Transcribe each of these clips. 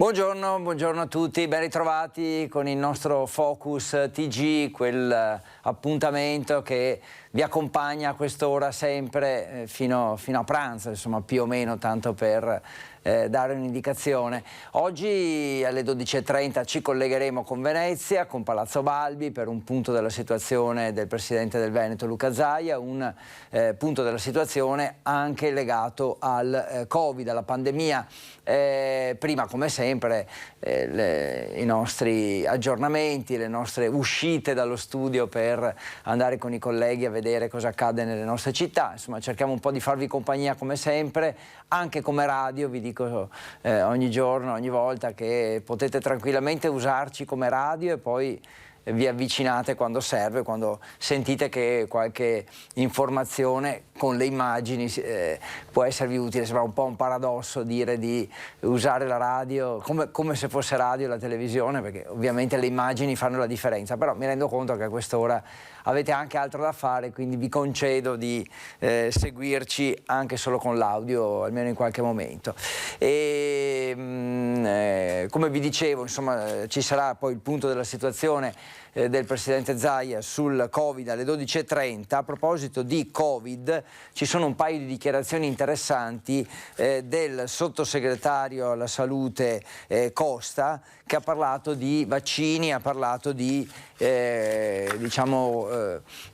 Buongiorno, buongiorno a tutti, ben ritrovati con il nostro Focus TG, quel appuntamento che vi accompagna a quest'ora sempre fino a pranzo, insomma più o meno, tanto per dare un'indicazione. Oggi alle 12:30 ci collegheremo con Venezia, con Palazzo Balbi, per un punto della situazione del Presidente del Veneto Luca Zaia, un punto della situazione anche legato al Covid, alla pandemia. Prima, come sempre, i nostri aggiornamenti, le nostre uscite dallo studio per andare con i colleghi a vedere cosa accade nelle nostre città. Insomma, cerchiamo un po' di farvi compagnia come sempre, anche come radio. Vi dico ogni giorno, ogni volta, che potete tranquillamente usarci come radio e poi vi avvicinate quando serve, quando sentite che qualche informazione con le immagini può esservi utile. Sembra un po' un paradosso dire di usare la radio come se fosse radio la televisione, perché ovviamente le immagini fanno la differenza, però mi rendo conto che a quest'ora avete anche altro da fare, quindi vi concedo di seguirci anche solo con l'audio, almeno in qualche momento. Come vi dicevo, insomma, ci sarà poi il punto della situazione del Presidente Zaia sul Covid alle 12:30. A proposito di Covid, ci sono un paio di dichiarazioni interessanti del sottosegretario alla salute Costa, che ha parlato di vaccini, ha parlato di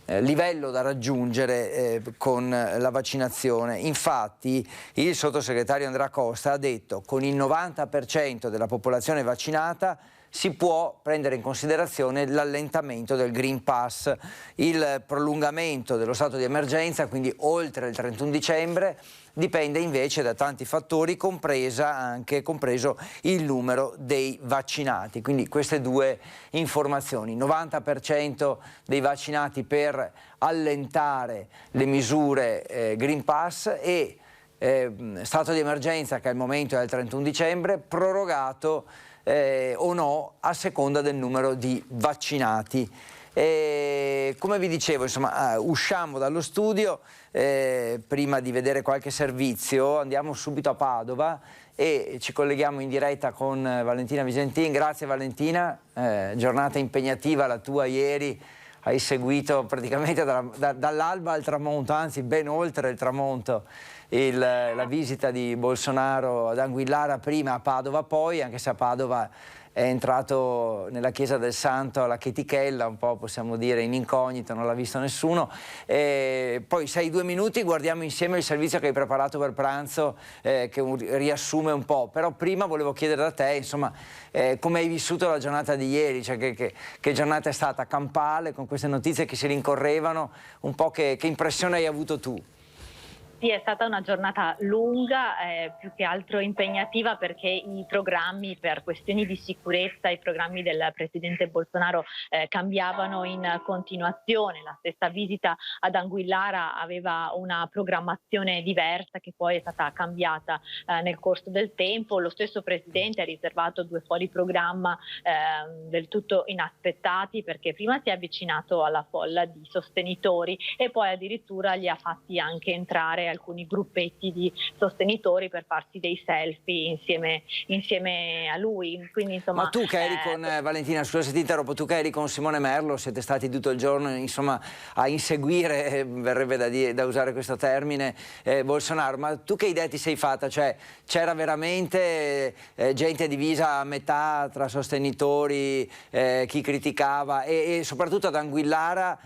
livello da raggiungere con la vaccinazione. Infatti il sottosegretario Andrea Costa ha detto: con il 90% della popolazione vaccinata si può prendere in considerazione l'allentamento del Green Pass, il prolungamento dello stato di emergenza, quindi oltre il 31 dicembre, dipende invece da tanti fattori, compreso il numero dei vaccinati. Quindi queste due informazioni: 90% dei vaccinati per allentare le misure Green Pass e stato di emergenza che al momento è al 31 dicembre, prorogato o no a seconda del numero di vaccinati. Come vi dicevo, insomma, usciamo dallo studio, prima di vedere qualche servizio andiamo subito a Padova e ci colleghiamo in diretta con Valentina Visentin. Grazie Valentina, giornata impegnativa la tua ieri, hai seguito praticamente dall'alba al tramonto, anzi ben oltre il tramonto, la visita di Bolsonaro ad Anguillara, prima a Padova poi, anche se a Padova è entrato nella chiesa del Santo alla chetichella, un po' possiamo dire in incognito, non l'ha visto nessuno. Poi se hai 2 minuti guardiamo insieme il servizio che hai preparato per pranzo, che riassume un po', però prima volevo chiedere da te, insomma, come hai vissuto la giornata di ieri, cioè che giornata è stata campale, con queste notizie che si rincorrevano, un po' che impressione hai avuto tu? Sì, è stata una giornata lunga, più che altro impegnativa, perché i programmi per questioni di sicurezza, i programmi del Presidente Bolsonaro cambiavano in continuazione. La stessa visita ad Anguillara aveva una programmazione diversa che poi è stata cambiata nel corso del tempo. Lo stesso Presidente ha riservato 2 fuori programma del tutto inaspettati, perché prima si è avvicinato alla folla di sostenitori e poi addirittura li ha fatti anche entrare alcuni gruppetti di sostenitori per farsi dei selfie insieme a lui. Quindi, insomma, ma tu che eri con Valentina, scusa se ti interrompo, tu che eri con Simone Merlo, siete stati tutto il giorno, insomma, a inseguire, verrebbe da usare questo termine, Bolsonaro, ma tu che idea ti sei fatta? Cioè, c'era veramente gente divisa a metà tra sostenitori, chi criticava e soprattutto ad Anguillara?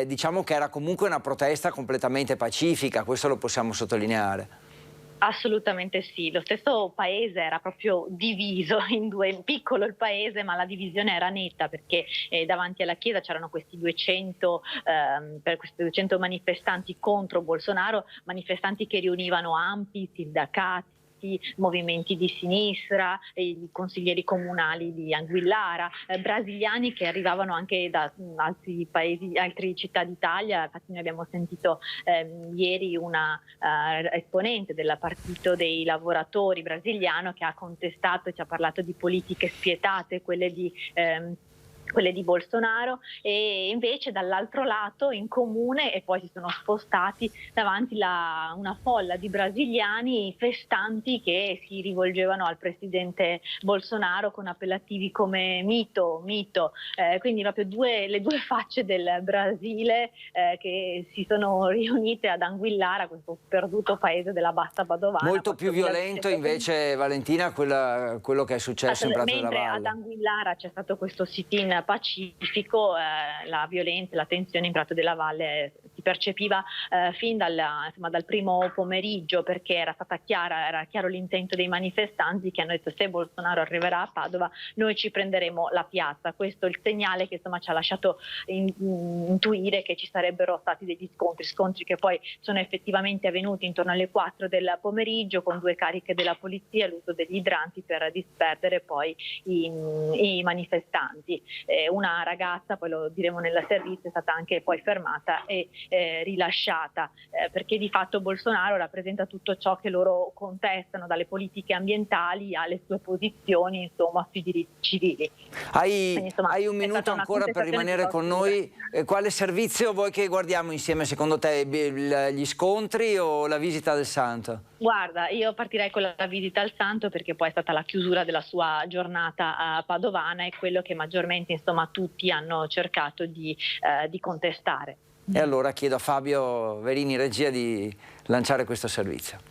Diciamo che era comunque una protesta completamente pacifica, questo lo possiamo sottolineare. Assolutamente sì, lo stesso paese era proprio diviso in due, piccolo il paese, ma la divisione era netta, perché davanti alla chiesa c'erano questi 200 manifestanti contro Bolsonaro, manifestanti che riunivano ANPI, sindacati, movimenti di sinistra, i consiglieri comunali di Anguillara, brasiliani che arrivavano anche da altri paesi, altre città d'Italia. Infatti noi abbiamo sentito ieri una esponente del Partito dei Lavoratori brasiliano che ha contestato e ci ha parlato di politiche spietate, quelle di quelle di Bolsonaro, e invece dall'altro lato in comune, e poi si sono spostati davanti una folla di brasiliani festanti che si rivolgevano al presidente Bolsonaro con appellativi come mito, mito, quindi proprio le due facce del Brasile che si sono riunite ad Anguillara, questo perduto paese della Bassa Padovana. Molto più violento invece, Valentina, quello che è successo in Prato della Mentre Valle. ad Anguillara c'è stato questo sit-in pacifico, la violenza, la tensione in Prato della Valle si percepiva fin dal primo pomeriggio, perché era chiaro l'intento dei manifestanti, che hanno detto: se Bolsonaro arriverà a Padova noi ci prenderemo la piazza. Questo è il segnale che ci ha lasciato intuire che ci sarebbero stati degli scontri che poi sono effettivamente avvenuti intorno alle 4 del pomeriggio, con 2 cariche della polizia, l'uso degli idranti per disperdere poi i manifestanti. Una ragazza, poi lo diremo nel servizio, è stata anche poi fermata e rilasciata, perché di fatto Bolsonaro rappresenta tutto ciò che loro contestano, dalle politiche ambientali alle sue posizioni, insomma, sui diritti civili. Hai un minuto ancora per rimanere con noi. Quale servizio vuoi che guardiamo insieme, secondo te? Gli scontri o la visita del Santo? Guarda, io partirei con la visita al Santo, perché poi è stata la chiusura della sua giornata padovana, e quello che maggiormente, insomma, tutti hanno cercato di contestare. E allora chiedo a Fabio Verini, regia, di lanciare questo servizio.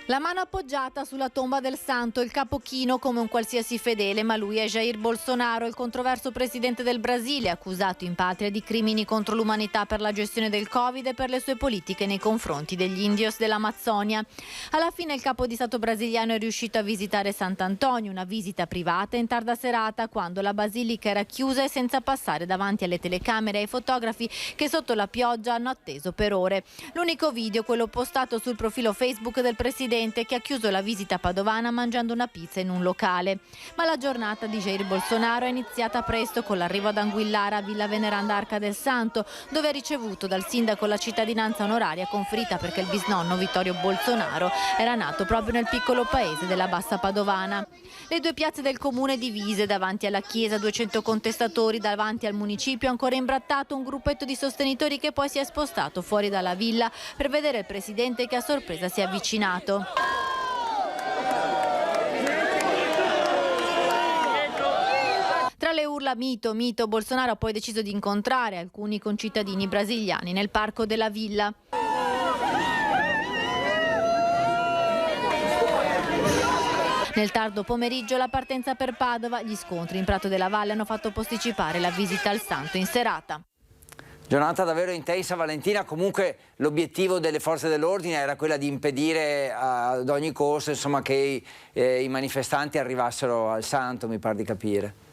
La mano appoggiata sulla tomba del santo, il capo chino come un qualsiasi fedele, ma lui è Jair Bolsonaro, il controverso presidente del Brasile, accusato in patria di crimini contro l'umanità per la gestione del Covid e per le sue politiche nei confronti degli indios dell'Amazzonia. Alla fine il capo di Stato brasiliano è riuscito a visitare Sant'Antonio, una visita privata in tarda serata, quando la basilica era chiusa e senza passare davanti alle telecamere e ai fotografi che sotto la pioggia hanno atteso per ore. L'unico video, quello postato sul profilo Facebook del presidente, che ha chiuso la visita padovana mangiando una pizza in un locale. Ma la giornata di Jair Bolsonaro è iniziata presto, con l'arrivo ad Anguillara, Villa Veneranda Arca del Santo, dove ha ricevuto dal sindaco la cittadinanza onoraria conferita perché il bisnonno Vittorio Bolsonaro era nato proprio nel piccolo paese della Bassa Padovana. Le due piazze del comune divise, davanti alla chiesa 200 contestatori, davanti al municipio ancora imbrattato un gruppetto di sostenitori che poi si è spostato fuori dalla villa per vedere il presidente, che a sorpresa si è avvicinato. Tra le urla mito, mito, Bolsonaro ha poi deciso di incontrare alcuni concittadini brasiliani nel parco della villa. Nel tardo pomeriggio la partenza per Padova, gli scontri in Prato della Valle hanno fatto posticipare la visita al Santo in serata. Giornata davvero intensa, Valentina. Comunque l'obiettivo delle forze dell'ordine era quella di impedire ad ogni costo, insomma, che i manifestanti arrivassero al Santo, mi pare di capire.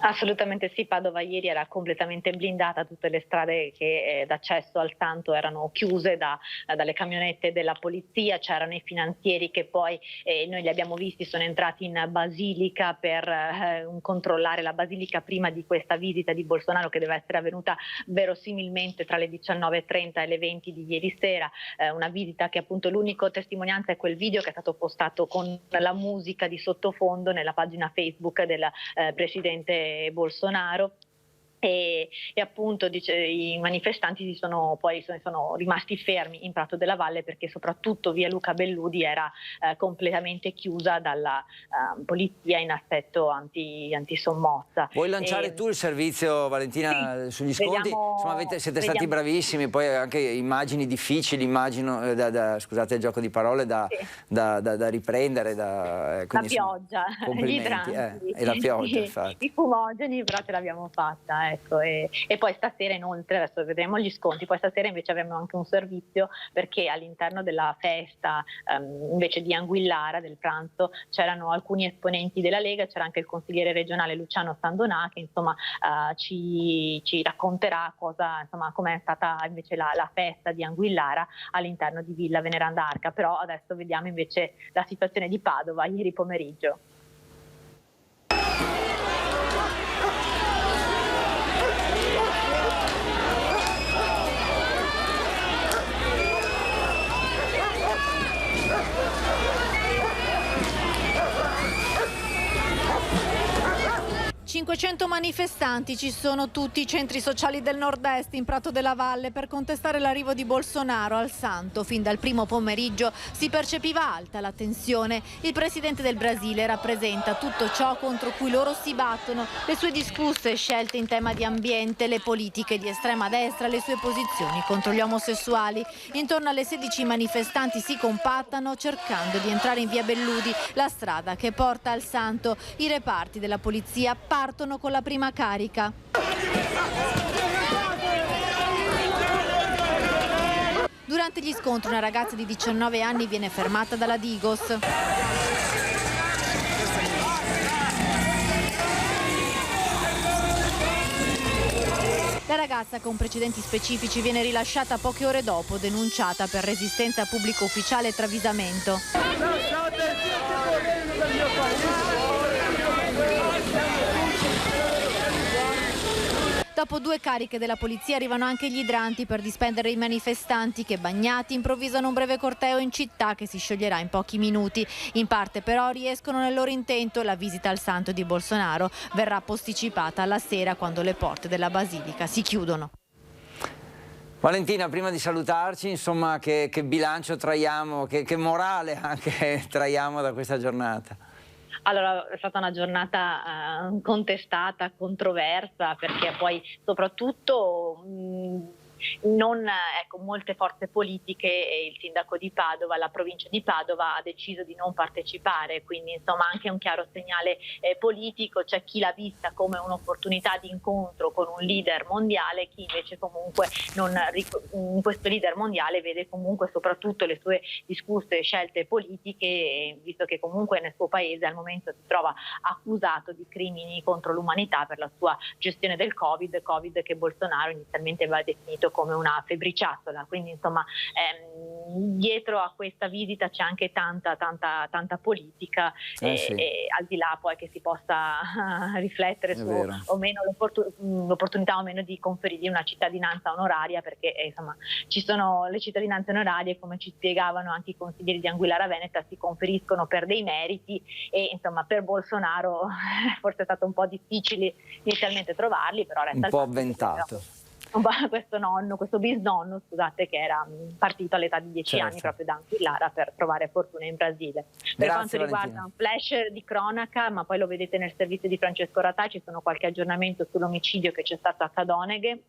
Assolutamente sì, Padova ieri era completamente blindata, tutte le strade d'accesso al Santo erano chiuse dalle camionette della polizia, c'erano i finanzieri che poi noi li abbiamo visti, sono entrati in Basilica per controllare la Basilica prima di questa visita di Bolsonaro, che deve essere avvenuta verosimilmente tra le 19:30 e le 20 di ieri sera, una visita che appunto l'unico testimonianza è quel video che è stato postato con la musica di sottofondo nella pagina Facebook del presidente Bolsonaro. E appunto i manifestanti sono rimasti fermi in Prato della Valle, perché soprattutto via Luca Belludi era completamente chiusa dalla polizia in assetto antisommossa. Vuoi lanciare tu il servizio, Valentina, sì, sugli sconti? Insomma, siete stati bravissimi, poi anche immagini difficili, immagino, scusate il gioco di parole, da riprendere. Quindi, la pioggia, gli idranti, e la pioggia, infatti. I fumogeni, però ce l'abbiamo fatta. Ecco, e poi stasera inoltre, adesso vedremo gli sconti, poi stasera invece avremo anche un servizio, perché all'interno della festa invece di Anguillara, del pranzo, c'erano alcuni esponenti della Lega, c'era anche il consigliere regionale Luciano Sandonà, che insomma ci racconterà com'è stata invece la festa di Anguillara all'interno di Villa Veneranda Arca. Però adesso vediamo invece la situazione di Padova ieri pomeriggio. 500 manifestanti ci sono tutti i centri sociali del nord-est in Prato della Valle per contestare l'arrivo di Bolsonaro al Santo. Fin dal primo pomeriggio si percepiva alta la tensione. Il presidente del Brasile rappresenta tutto ciò contro cui loro si battono, le sue discusse scelte in tema di ambiente, le politiche di estrema destra, le sue posizioni contro gli omosessuali. Intorno alle 16 manifestanti si compattano cercando di entrare in via Belludi, la strada che porta al Santo. I reparti della polizia partono con la prima carica. Durante gli scontri una ragazza di 19 anni viene fermata dalla Digos. La ragazza con precedenti specifici viene rilasciata poche ore dopo, denunciata per resistenza pubblico ufficiale e travisamento. Dopo 2 cariche della polizia arrivano anche gli idranti per disperdere i manifestanti che, bagnati, improvvisano un breve corteo in città che si scioglierà in pochi minuti. In parte però riescono nel loro intento. La visita al Santo di Bolsonaro verrà posticipata alla sera, quando le porte della Basilica si chiudono. Valentina, prima di salutarci, insomma, che bilancio traiamo, che morale anche traiamo da questa giornata? Allora, è stata una giornata contestata, controversa, perché poi soprattutto molte forze politiche e il sindaco di Padova, la provincia di Padova, ha deciso di non partecipare, quindi insomma anche un chiaro segnale politico. C'è chi l'ha vista come un'opportunità di incontro con un leader mondiale, chi invece comunque in questo leader mondiale vede comunque soprattutto le sue discusse scelte politiche, visto che comunque nel suo paese al momento si trova accusato di crimini contro l'umanità per la sua gestione del Covid che Bolsonaro inizialmente aveva definito come una febbriciattola. Quindi insomma dietro a questa visita c'è anche tanta politica e al di là poi che si possa riflettere su o meno l'opportunità o meno di conferirgli una cittadinanza onoraria, perché insomma ci sono le cittadinanze onorarie, come ci spiegavano anche i consiglieri di Anguillara Veneta, si conferiscono per dei meriti e insomma per Bolsonaro forse è stato un po' difficile inizialmente trovarli, però resta un po' avventato. Questo bisnonno, scusate, che era partito all'età di 10 anni proprio da Anguillara per trovare fortuna in Brasile. Per quanto riguarda un flash di cronaca, ma poi lo vedete nel servizio di Francesco Ratai, ci sono qualche aggiornamento sull'omicidio che c'è stato a Cadoneghe,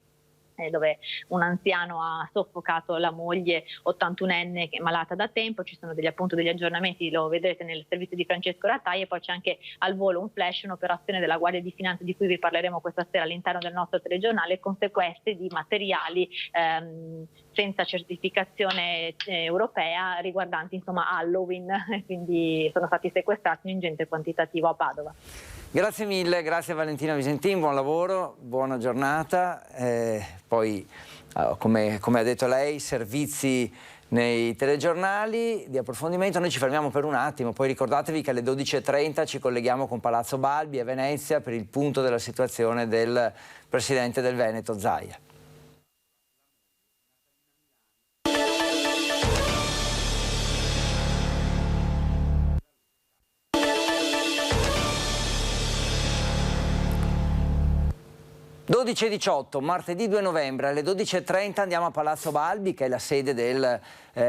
dove un anziano ha soffocato la moglie 81enne che è malata da tempo. Ci sono degli aggiornamenti, lo vedrete nel servizio di Francesco Ratai, e poi c'è anche al volo un flash, un'operazione della Guardia di Finanza di cui vi parleremo questa sera all'interno del nostro telegiornale, con sequestri di materiali senza certificazione europea riguardanti insomma Halloween, quindi sono stati sequestrati un ingente quantitativo a Padova. Grazie mille, grazie Valentina Visentin, buon lavoro, buona giornata. Poi, come ha detto lei, servizi nei telegiornali di approfondimento. Noi ci fermiamo per un attimo, poi ricordatevi che alle 12:30 ci colleghiamo con Palazzo Balbi a Venezia per il punto della situazione del presidente del Veneto, Zaia. Alle 12:18, martedì 2 novembre, alle 12:30 andiamo a Palazzo Balbi, che è la sede del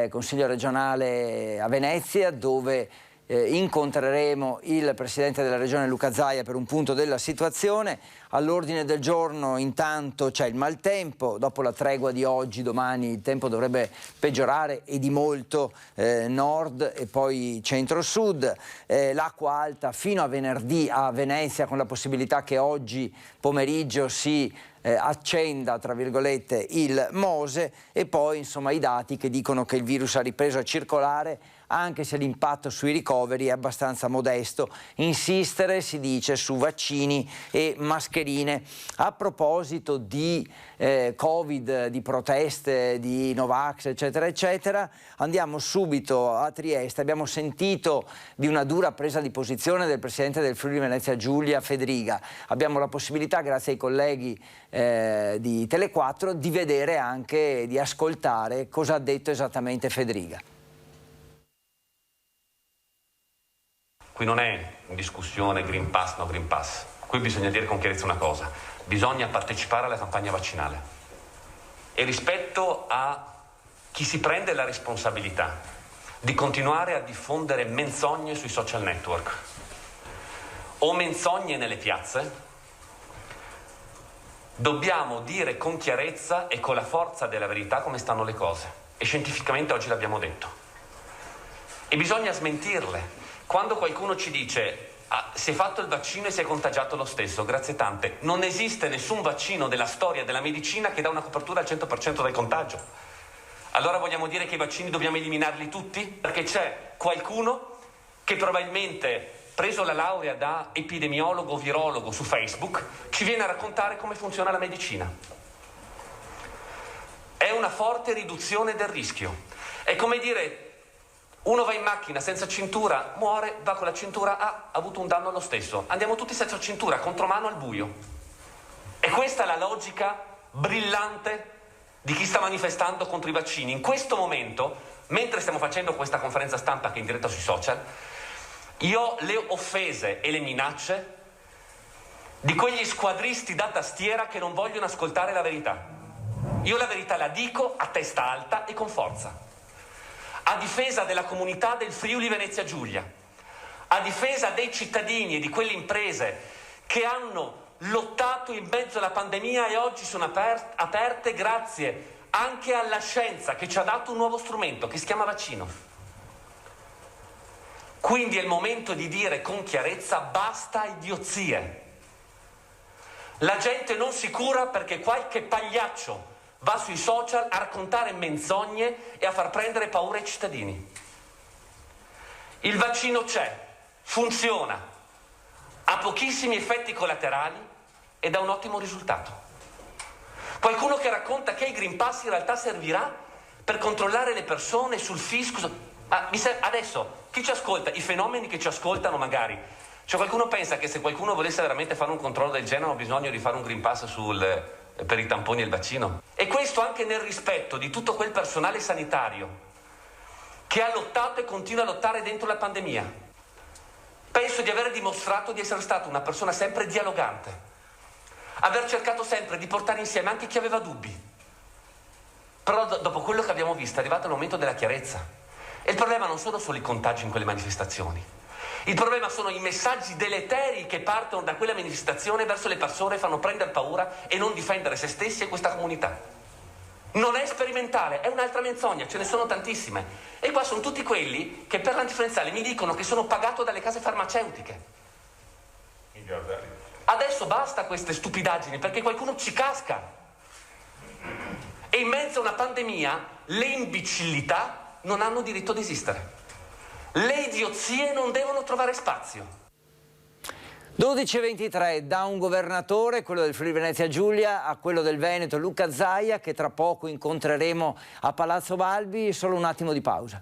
Consiglio regionale a Venezia, dove incontreremo il Presidente della Regione Luca Zaia per un punto della situazione. All'ordine del giorno intanto c'è il maltempo, dopo la tregua di oggi, domani il tempo dovrebbe peggiorare e di molto nord e poi centro-sud. L'acqua alta fino a venerdì a Venezia, con la possibilità che oggi pomeriggio si accenda tra virgolette il Mose, e poi insomma i dati che dicono che il virus ha ripreso a circolare, anche se l'impatto sui ricoveri è abbastanza modesto. Insistere, si dice, su vaccini e mascherine. A proposito di Covid, di proteste, di Novax, eccetera, eccetera, andiamo subito a Trieste. Abbiamo sentito di una dura presa di posizione del Presidente del Friuli Venezia Giulia, Fedriga. Abbiamo la possibilità, grazie ai colleghi di Tele4, di vedere anche, di ascoltare cosa ha detto esattamente Fedriga. Qui non è in discussione Green Pass, no Green Pass. Qui bisogna dire con chiarezza una cosa: bisogna partecipare alla campagna vaccinale. E rispetto a chi si prende la responsabilità di continuare a diffondere menzogne sui social network o menzogne nelle piazze, dobbiamo dire con chiarezza e con la forza della verità come stanno le cose. E scientificamente oggi l'abbiamo detto. E bisogna smentirle. Quando qualcuno ci dice si è fatto il vaccino e si è contagiato lo stesso, grazie tante, non esiste nessun vaccino della storia della medicina che dà una copertura al 100% del contagio. Allora vogliamo dire che i vaccini dobbiamo eliminarli tutti? Perché c'è qualcuno che probabilmente, preso la laurea da epidemiologo o virologo su Facebook, ci viene a raccontare come funziona la medicina. È una forte riduzione del rischio. È come dire: uno va in macchina senza cintura, muore, va con la cintura, ha avuto un danno lo stesso. Andiamo tutti senza cintura, contromano al buio. E questa è la logica brillante di chi sta manifestando contro i vaccini. In questo momento, mentre stiamo facendo questa conferenza stampa che è in diretta sui social, io ho le offese e le minacce di quegli squadristi da tastiera che non vogliono ascoltare la verità. Io la verità la dico a testa alta e con forza. A difesa della comunità del Friuli Venezia Giulia, a difesa dei cittadini e di quelle imprese che hanno lottato in mezzo alla pandemia e oggi sono aperte grazie anche alla scienza che ci ha dato un nuovo strumento che si chiama vaccino. Quindi è il momento di dire con chiarezza: basta idiozie. La gente non si cura perché qualche pagliaccio va sui social a raccontare menzogne e a far prendere paura ai cittadini. Il vaccino c'è, funziona, ha pochissimi effetti collaterali ed ha un ottimo risultato. Qualcuno che racconta che il Green Pass in realtà servirà per controllare le persone sul fisco. Adesso, chi ci ascolta, i fenomeni che ci ascoltano magari, cioè qualcuno pensa che se qualcuno volesse veramente fare un controllo del genere ha bisogno di fare un Green Pass per i tamponi e il vaccino. E questo anche nel rispetto di tutto quel personale sanitario che ha lottato e continua a lottare dentro la pandemia. Penso di aver dimostrato di essere stato una persona sempre dialogante, aver cercato sempre di portare insieme anche chi aveva dubbi. Però dopo quello che abbiamo visto è arrivato il momento della chiarezza. E il problema non sono solo i contagi in quelle manifestazioni. Il problema sono i messaggi deleteri che partono da quella manifestazione verso le persone, fanno prendere paura e non difendere se stessi e questa comunità. Non è sperimentale, è un'altra menzogna, ce ne sono tantissime. E qua sono tutti quelli che per l'antinfluenzale mi dicono che sono pagato dalle case farmaceutiche. Adesso basta queste stupidaggini, perché qualcuno ci casca. E in mezzo a una pandemia le imbecillità non hanno diritto di esistere. Le idiozie non devono trovare spazio. 12:23, da un governatore, quello del Friuli Venezia Giulia, a quello del Veneto, Luca Zaia, che tra poco incontreremo a Palazzo Balbi. Solo un attimo di pausa.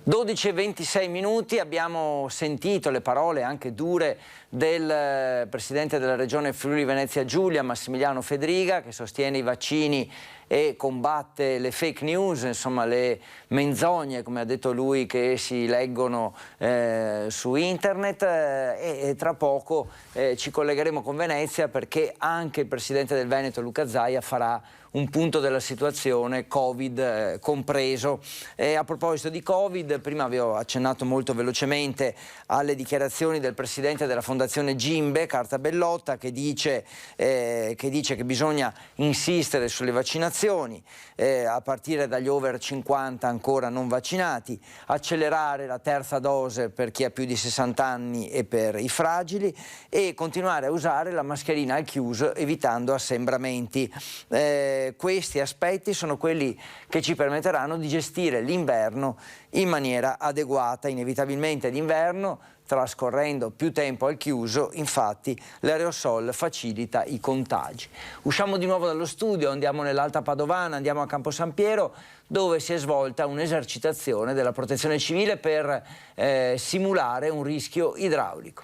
(12:26), abbiamo sentito le parole anche dure del presidente della regione Friuli Venezia Giulia, Massimiliano Fedriga, che sostiene i vaccini e combatte le fake news, insomma le menzogne, come ha detto lui, che si leggono su internet, e tra poco ci collegheremo con Venezia, perché anche il presidente del Veneto, Luca Zaia, farà un punto della situazione, Covid compreso. A proposito di Covid, prima avevo accennato molto velocemente alle dichiarazioni del presidente della Fondazione Gimbe, Carta Bellotta, che dice che bisogna insistere sulle vaccinazioni, a partire dagli over 50 ancora non vaccinati, accelerare la terza dose per chi ha più di 60 anni e per i fragili, e continuare a usare la mascherina al chiuso evitando assembramenti. Questi aspetti sono quelli che ci permetteranno di gestire l'inverno in maniera adeguata. Inevitabilmente d'inverno, trascorrendo più tempo al chiuso, infatti l'aerosol facilita i contagi. Usciamo di nuovo dallo studio, andiamo nell'Alta Padovana, andiamo a Campo San Piero, dove si è svolta un'esercitazione della Protezione Civile per simulare un rischio idraulico.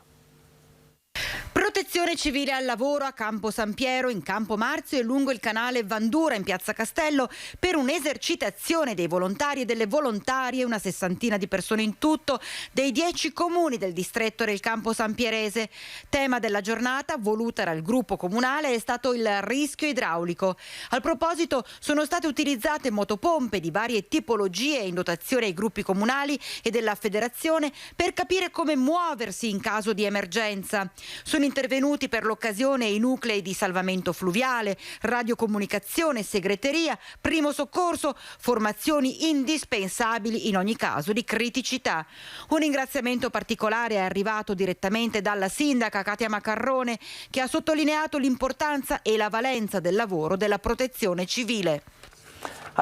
Protezione civile al lavoro a Campo San Piero, in Campo Marzio e lungo il canale Vandura in Piazza Castello per un'esercitazione dei volontari e delle volontarie, una sessantina di persone in tutto, dei 10 comuni del distretto del Campo San Pierese. Tema della giornata, voluta dal gruppo comunale, è stato il rischio idraulico. Al proposito sono state utilizzate motopompe di varie tipologie in dotazione ai gruppi comunali e della federazione per capire come muoversi in caso di emergenza. Sono intervenuti per l'occasione i nuclei di salvamento fluviale, radiocomunicazione, segreteria, primo soccorso, formazioni indispensabili in ogni caso di criticità. Un ringraziamento particolare è arrivato direttamente dalla sindaca Katia Macarrone, che ha sottolineato l'importanza e la valenza del lavoro della protezione civile.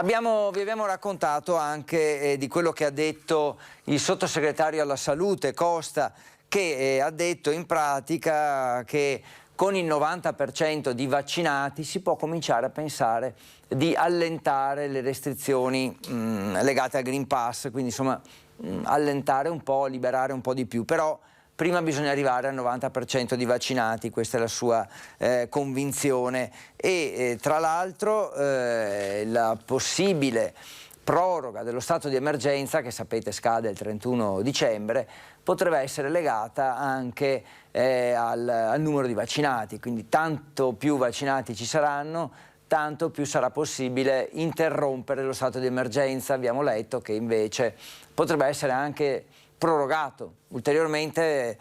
Vi abbiamo raccontato anche di quello che ha detto il sottosegretario alla salute Costa, che ha detto in pratica che con il 90% di vaccinati si può cominciare a pensare di allentare le restrizioni legate al Green Pass, quindi insomma allentare un po', liberare un po' di più, però prima bisogna arrivare al 90% di vaccinati, questa è la sua convinzione, e tra l'altro la possibile proroga dello stato di emergenza, che sapete scade il 31 dicembre, potrebbe essere legata anche al numero di vaccinati, quindi tanto più vaccinati ci saranno, tanto più sarà possibile interrompere lo stato di emergenza. Abbiamo letto che invece potrebbe essere anche prorogato ulteriormente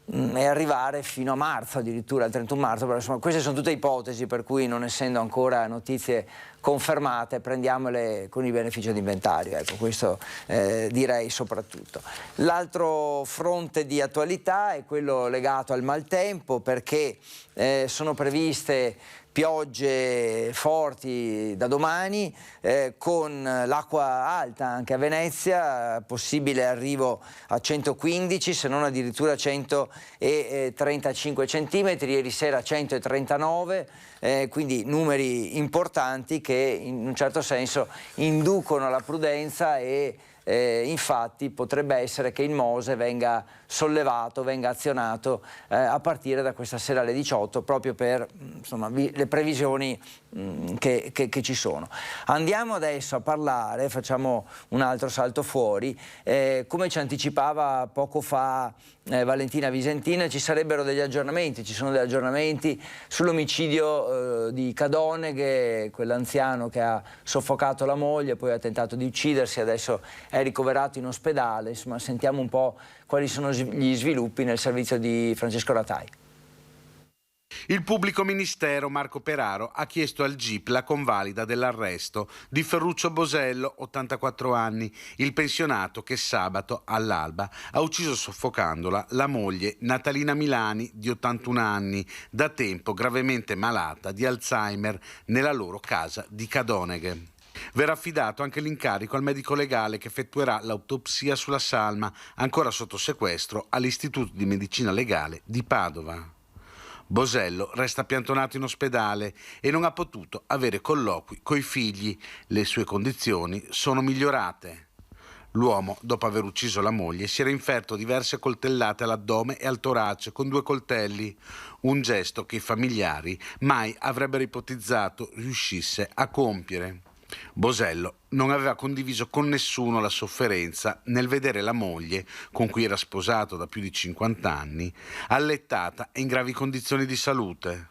e arrivare fino a marzo, addirittura al 31 marzo, però insomma queste sono tutte ipotesi, per cui non essendo ancora notizie confermate prendiamole con il beneficio di inventario, ecco, questo direi soprattutto. L'altro fronte di attualità è quello legato al maltempo, perché sono previste piogge forti da domani, con l'acqua alta anche a Venezia, possibile arrivo a 115 se non addirittura 135 centimetri, ieri sera 139, quindi numeri importanti che in un certo senso inducono alla prudenza e infatti potrebbe essere che il Mose venga sollevato, venga azionato a partire da questa sera alle 18, proprio per insomma, le previsioni che ci sono. Andiamo adesso a parlare, facciamo un altro salto fuori, come ci anticipava poco fa Valentina Visentina, ci sarebbero degli aggiornamenti, ci sono degli aggiornamenti sull'omicidio di Cadoneghe, quell'anziano che ha soffocato la moglie, poi ha tentato di uccidersi, adesso è ricoverato in ospedale. Insomma, sentiamo un po' quali sono gli sviluppi nel servizio di Francesco Ratai. Il pubblico ministero Marco Peraro ha chiesto al GIP la convalida dell'arresto di Ferruccio Bosello, 84 anni, il pensionato che sabato all'alba ha ucciso soffocandola la moglie Natalina Milani, di 81 anni, da tempo gravemente malata di Alzheimer, nella loro casa di Cadoneghe. Verrà affidato anche l'incarico al medico legale che effettuerà l'autopsia sulla salma, ancora sotto sequestro all'Istituto di Medicina Legale di Padova. Bosello resta piantonato in ospedale e non ha potuto avere colloqui coi figli. Le sue condizioni sono migliorate. L'uomo, dopo aver ucciso la moglie, si era inferto diverse coltellate all'addome e al torace con 2 coltelli, un gesto che i familiari mai avrebbero ipotizzato riuscisse a compiere. Bosello non aveva condiviso con nessuno la sofferenza nel vedere la moglie, con cui era sposato da più di 50 anni, allettata e in gravi condizioni di salute.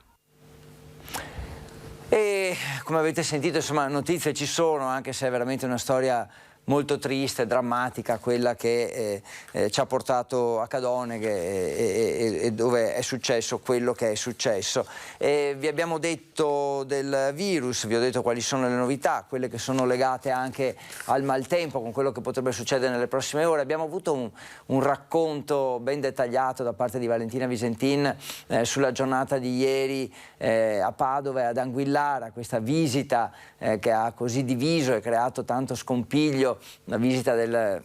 E come avete sentito, insomma, notizie ci sono, anche se è veramente una storia molto triste, drammatica, quella che ci ha portato a Cadoneghe e dove è successo quello che è successo. Vi abbiamo detto del virus, vi ho detto quali sono le novità, quelle che sono legate anche al maltempo, con quello che potrebbe succedere nelle prossime ore. Abbiamo avuto un racconto ben dettagliato da parte di Valentina Visentin sulla giornata di ieri a Padova e ad Anguillara, questa visita che ha così diviso e creato tanto scompiglio visto la visita del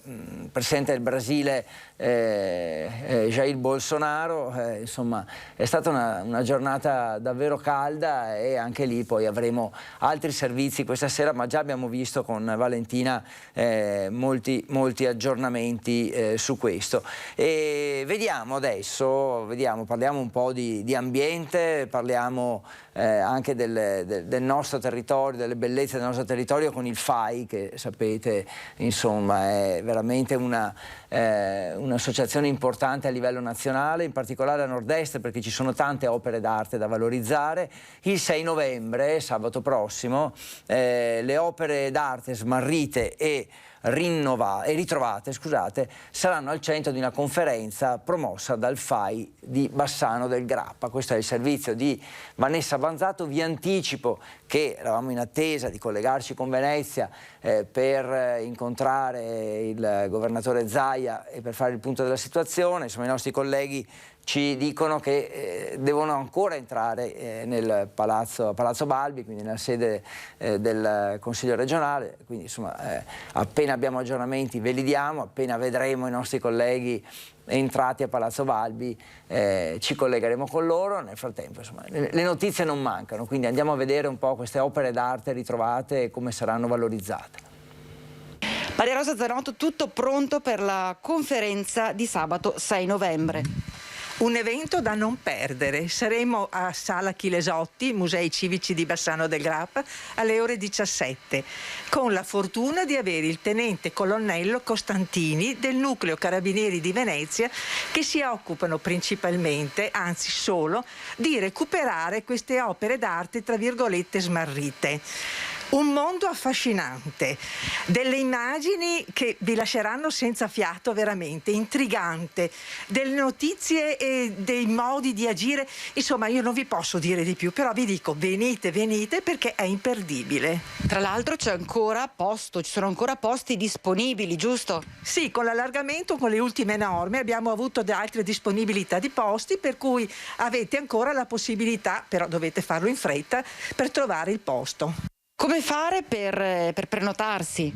presidente del Brasile Jair Bolsonaro, insomma è stata una giornata davvero calda e anche lì poi avremo altri servizi questa sera, ma già abbiamo visto con Valentina molti aggiornamenti su questo. E vediamo adesso, parliamo un po' di ambiente, parliamo anche del nostro territorio, delle bellezze del nostro territorio con il FAI, che sapete insomma è veramente un'associazione importante a livello nazionale, in particolare a nord-est, perché ci sono tante opere d'arte da valorizzare. Il 6 novembre, sabato prossimo, le opere d'arte smarrite e ritrovate, saranno al centro di una conferenza promossa dal FAI di Bassano del Grappa. Questo è il servizio di Vanessa Banzato. Vi anticipo che eravamo in attesa di collegarci con Venezia per incontrare il governatore Zaia e per fare il punto della situazione. Insomma, i nostri colleghi ci dicono che devono ancora entrare nel Palazzo Balbi, quindi nella sede del Consiglio regionale, quindi insomma appena abbiamo aggiornamenti ve li diamo, appena vedremo i nostri colleghi entrati a Palazzo Balbi ci collegheremo con loro. Nel frattempo insomma le notizie non mancano, quindi andiamo a vedere un po' queste opere d'arte ritrovate e come saranno valorizzate. Maria Rosa Zanotto, tutto pronto per la conferenza di sabato 6 novembre. Un evento da non perdere. Saremo a Sala Chilesotti, Musei Civici di Bassano del Grappa, alle ore 17, con la fortuna di avere il tenente colonnello Costantini del Nucleo Carabinieri di Venezia, che si occupano principalmente, anzi solo, di recuperare queste opere d'arte tra virgolette smarrite. Un mondo affascinante, delle immagini che vi lasceranno senza fiato, veramente intrigante, delle notizie e dei modi di agire. Insomma, io non vi posso dire di più, però vi dico venite perché è imperdibile. Tra l'altro ci sono ancora posti disponibili, giusto? Sì, con l'allargamento, con le ultime norme abbiamo avuto altre disponibilità di posti, per cui avete ancora la possibilità, però dovete farlo in fretta, per trovare il posto. Come fare per prenotarsi?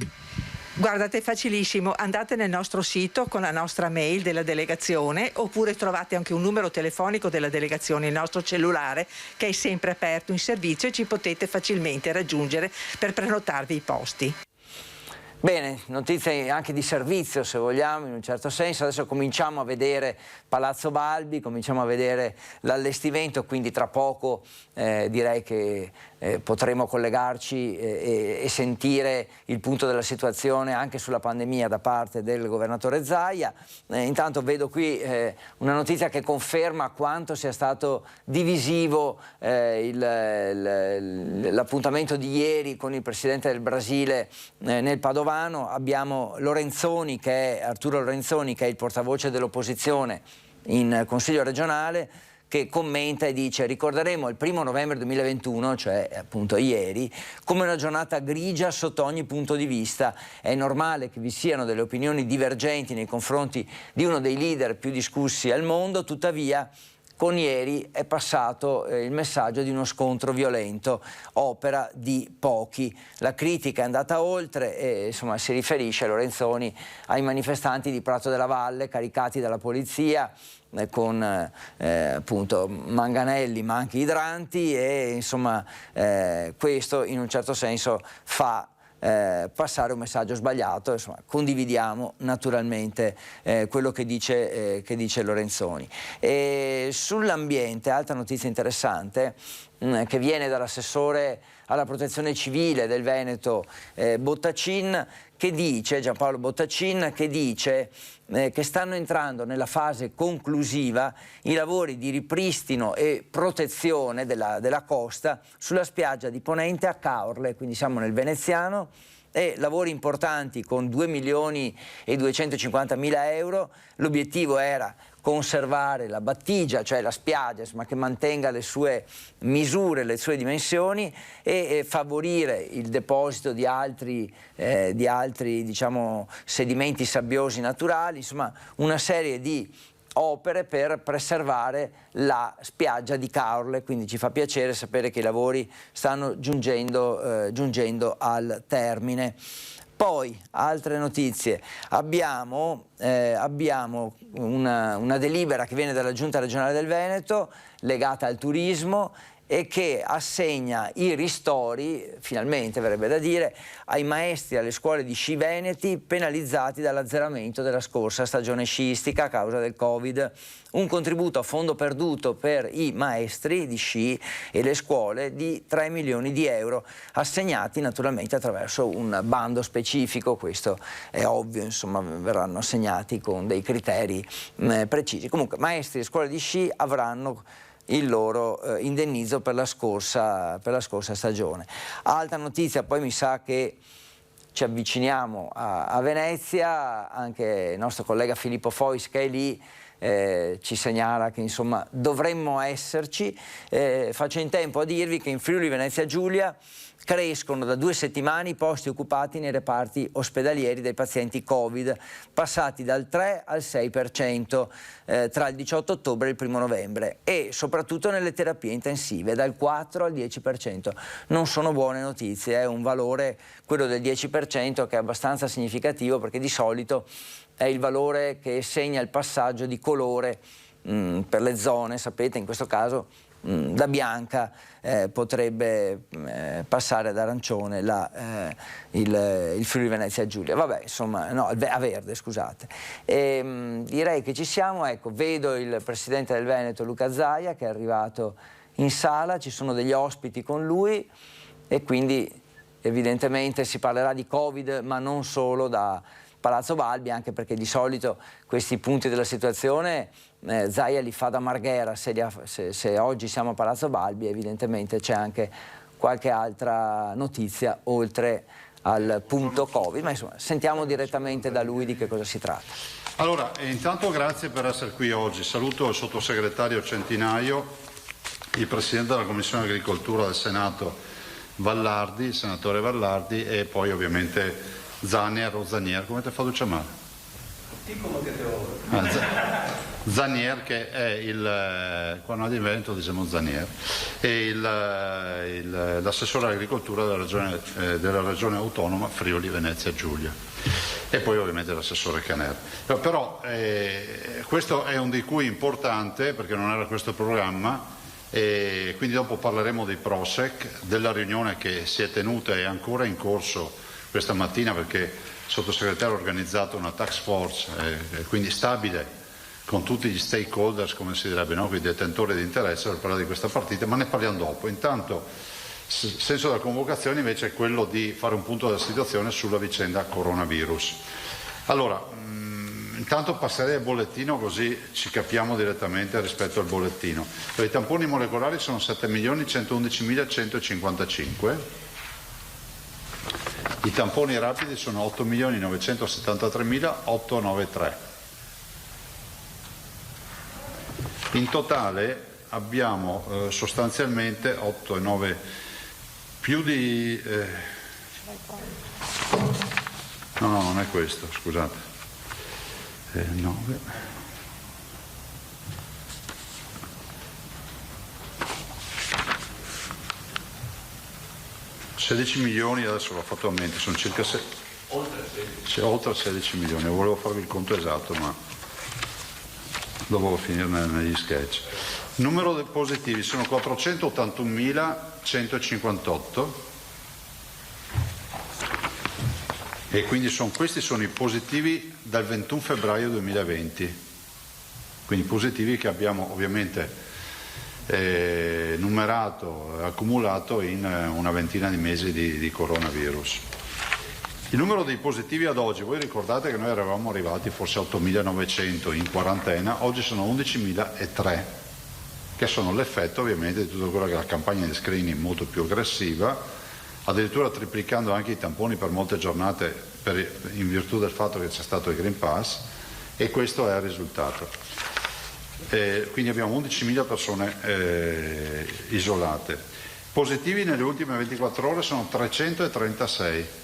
Guardate, è facilissimo, andate nel nostro sito con la nostra mail della delegazione, oppure trovate anche un numero telefonico della delegazione, il nostro cellulare, che è sempre aperto in servizio, e ci potete facilmente raggiungere per prenotarvi i posti. Bene, notizie anche di servizio se vogliamo, in un certo senso. Adesso cominciamo a vedere Palazzo Balbi, cominciamo a vedere l'allestimento, quindi tra poco direi che potremo collegarci e sentire il punto della situazione anche sulla pandemia da parte del governatore Zaia. Intanto vedo qui una notizia che conferma quanto sia stato divisivo l'appuntamento di ieri con il presidente del Brasile nel Padovano. Abbiamo Arturo Lorenzoni, che è il portavoce dell'opposizione in Consiglio regionale, che commenta e dice: ricorderemo il 1° novembre 2021, cioè appunto ieri, come una giornata grigia sotto ogni punto di vista. È normale che vi siano delle opinioni divergenti nei confronti di uno dei leader più discussi al mondo, tuttavia con ieri è passato il messaggio di uno scontro violento, opera di pochi. La critica è andata oltre e insomma si riferisce, Lorenzoni, ai manifestanti di Prato della Valle caricati dalla polizia con appunto manganelli ma anche idranti, e insomma questo in un certo senso fa passare un messaggio sbagliato. Insomma, condividiamo naturalmente quello che dice Lorenzoni. E sull'ambiente, altra notizia interessante che viene dall'assessore alla protezione civile del Veneto Bottacin, che dice, Giampaolo Bottacin, che dice che stanno entrando nella fase conclusiva i lavori di ripristino e protezione della costa sulla spiaggia di Ponente a Caorle, quindi siamo nel veneziano, e lavori importanti con 2.250.000 euro. L'obiettivo era conservare la battigia, cioè la spiaggia, insomma, che mantenga le sue misure, le sue dimensioni, e favorire il deposito di altri diciamo, sedimenti sabbiosi naturali, insomma una serie di opere per preservare la spiaggia di Caorle. Quindi ci fa piacere sapere che i lavori stanno giungendo al termine. Poi, altre notizie, abbiamo una delibera che viene dalla Giunta regionale del Veneto legata al turismo e che assegna i ristori, finalmente verrebbe da dire, ai maestri alle scuole di sci veneti penalizzati dall'azzeramento della scorsa stagione sciistica a causa del Covid. Un contributo a fondo perduto per i maestri di sci e le scuole di 3 milioni di euro, assegnati naturalmente attraverso un bando specifico. Questo è ovvio, insomma, verranno assegnati con dei criteri precisi. Comunque, maestri e scuole di sci avranno il loro indennizzo per la scorsa stagione. Altra notizia, poi mi sa che ci avviciniamo a Venezia, anche il nostro collega Filippo Fois che è lì ci segnala che insomma dovremmo esserci. Faccio in tempo a dirvi che in Friuli Venezia Giulia crescono da 2 settimane i posti occupati nei reparti ospedalieri dei pazienti Covid, passati dal 3 al 6% tra il 18 ottobre e il 1 novembre, e soprattutto nelle terapie intensive dal 4 al 10%. Non sono buone notizie, è un valore, quello del 10%, che è abbastanza significativo, perché di solito è il valore che segna il passaggio di colore per le zone. Sapete, in questo caso da bianca potrebbe passare ad arancione il Friuli Venezia Giulia, vabbè, insomma, no, a verde, scusate. Direi che ci siamo, ecco, vedo il presidente del Veneto Luca Zaia che è arrivato in sala, ci sono degli ospiti con lui e quindi evidentemente si parlerà di Covid, ma non solo da Palazzo Balbi, anche perché di solito questi punti della situazione Zaia li fa da Marghera. Se oggi siamo a Palazzo Balbi, evidentemente c'è anche qualche altra notizia oltre al punto Covid, ma insomma sentiamo direttamente da lui di che cosa si tratta. Allora, intanto grazie per essere qui oggi. Saluto il sottosegretario Centinaio, il presidente della Commissione Agricoltura del Senato Vallardi, il senatore Vallardi, e poi ovviamente Zanier o Zanier, come ti fa chiamare? Zanier, che è il, quando è in Veneto diciamo Zanier, è l'assessore all'agricoltura della regione autonoma Friuli Venezia Giulia, e poi ovviamente l'assessore Caner. Però questo è un di cui importante, perché non era questo il programma, e quindi dopo parleremo dei Prosec, della riunione che si è tenuta e è ancora in corso questa mattina, perché il sottosegretario ha organizzato una task force, quindi stabile, con tutti gli stakeholders, come si direbbe, no? Con i detentori di interesse, per parlare di questa partita, ma ne parliamo dopo. Intanto il senso della convocazione invece è quello di fare un punto della situazione sulla vicenda coronavirus. Allora, intanto passerei al bollettino, così ci capiamo direttamente rispetto al bollettino. I tamponi molecolari sono 7.111.155, i tamponi rapidi sono 8.973.893. In totale abbiamo sostanzialmente 8 e 9 più di... No, non è questo, scusate. 9. $16 milioni, adesso l'ho fatto a mente, sono circa oltre 16 milioni. Volevo farvi il conto esatto, ma dovevo finire negli sketch. Il numero dei positivi sono 481.158 e quindi questi sono i positivi dal 21 febbraio 2020, quindi positivi che abbiamo ovviamente numerato, accumulato in una ventina di mesi di coronavirus. Il numero dei positivi ad oggi, voi ricordate che noi eravamo arrivati forse a 8.900 in quarantena, oggi sono 11.003, che sono l'effetto ovviamente di tutto quello che è la campagna di screening molto più aggressiva, addirittura triplicando anche i tamponi per molte giornate in virtù del fatto che c'è stato il Green Pass, e questo è il risultato. Quindi abbiamo 11.000 persone isolate. Positivi nelle ultime 24 ore sono 336.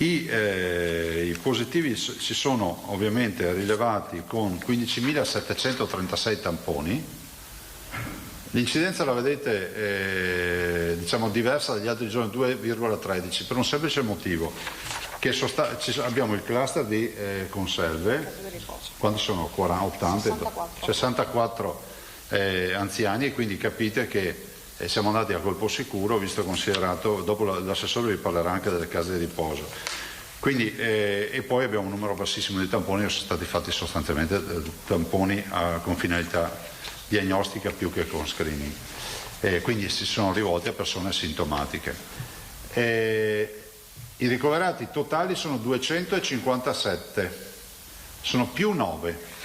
I positivi si sono ovviamente rilevati con 15.736 tamponi, L'incidenza la vedete diciamo diversa dagli altri giorni, 2,13, per un semplice motivo, che abbiamo il cluster di conserve, quando sono 40, 80, 64 anziani, e quindi capite che siamo andati a colpo sicuro, visto considerato, dopo l'assessore vi parlerà anche delle case di riposo. Quindi, e poi abbiamo un numero bassissimo di tamponi, sono stati fatti sostanzialmente tamponi con finalità diagnostica più che con screening, quindi si sono rivolti a persone sintomatiche. I ricoverati totali sono 257, sono più 9.